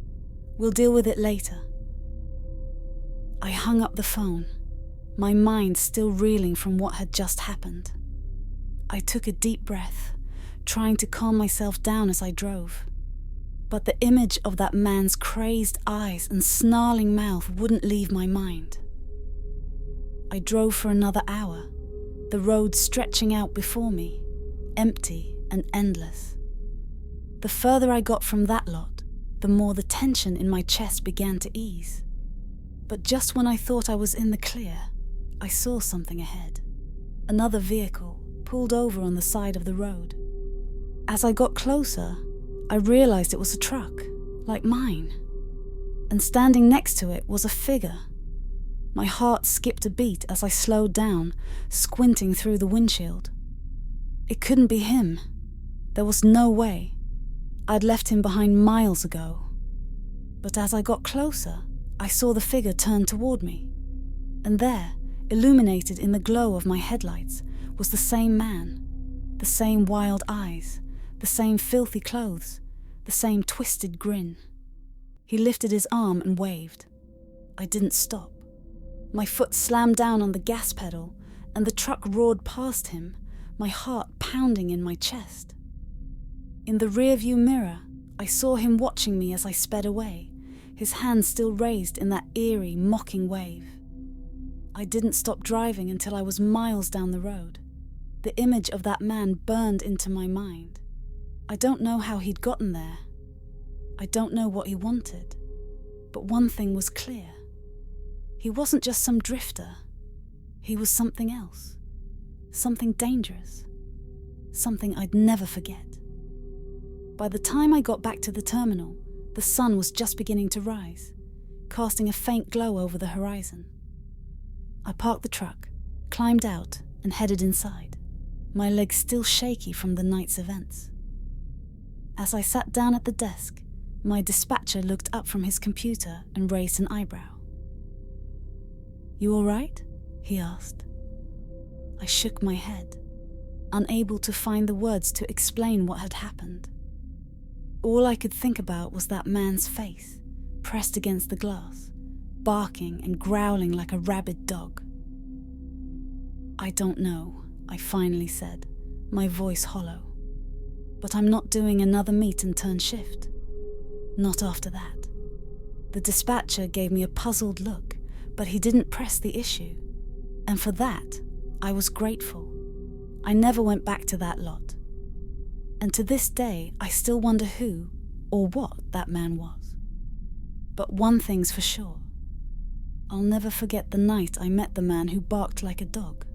A: We'll deal with it later." I hung up the phone, my mind still reeling from what had just happened. I took a deep breath, trying to calm myself down as I drove. But the image of that man's crazed eyes and snarling mouth wouldn't leave my mind. I drove for another hour, the road stretching out before me, empty and endless. The further I got from that lot, the more the tension in my chest began to ease. But just when I thought I was in the clear, I saw something ahead. Another vehicle pulled over on the side of the road. As I got closer, I realized it was a truck, like mine. And standing next to it was a figure. My heart skipped a beat as I slowed down, squinting through the windshield. It couldn't be him. There was no way. I'd left him behind miles ago. But as I got closer, I saw the figure turn toward me. And there, illuminated in the glow of my headlights, was the same man. The same wild eyes, the same filthy clothes, the same twisted grin. He lifted his arm and waved. I didn't stop. My foot slammed down on the gas pedal, and the truck roared past him, my heart pounding in my chest. In the rearview mirror, I saw him watching me as I sped away, his hand still raised in that eerie, mocking wave. I didn't stop driving until I was miles down the road. The image of that man burned into my mind. I don't know how he'd gotten there. I don't know what he wanted. But one thing was clear. He wasn't just some drifter. He was something else. Something dangerous. Something I'd never forget. By the time I got back to the terminal, the sun was just beginning to rise, casting a faint glow over the horizon. I parked the truck, climbed out, and headed inside, my legs still shaky from the night's events. As I sat down at the desk, my dispatcher looked up from his computer and raised an eyebrow. "You all right?" he asked. I shook my head, unable to find the words to explain what had happened. All I could think about was that man's face, pressed against the glass, barking and growling like a rabid dog. "I don't know," I finally said, my voice hollow. "But I'm not doing another meet and turn shift. Not after that." The dispatcher gave me a puzzled look, but he didn't press the issue. And for that, I was grateful. I never went back to that lot. And to this day, I still wonder who or what that man was. But one thing's for sure. I'll never forget the night I met the man who barked like a dog.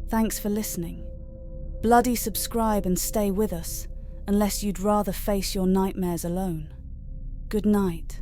A: Thanks for listening. Bloody subscribe and stay with us, unless you'd rather face your nightmares alone. Good night.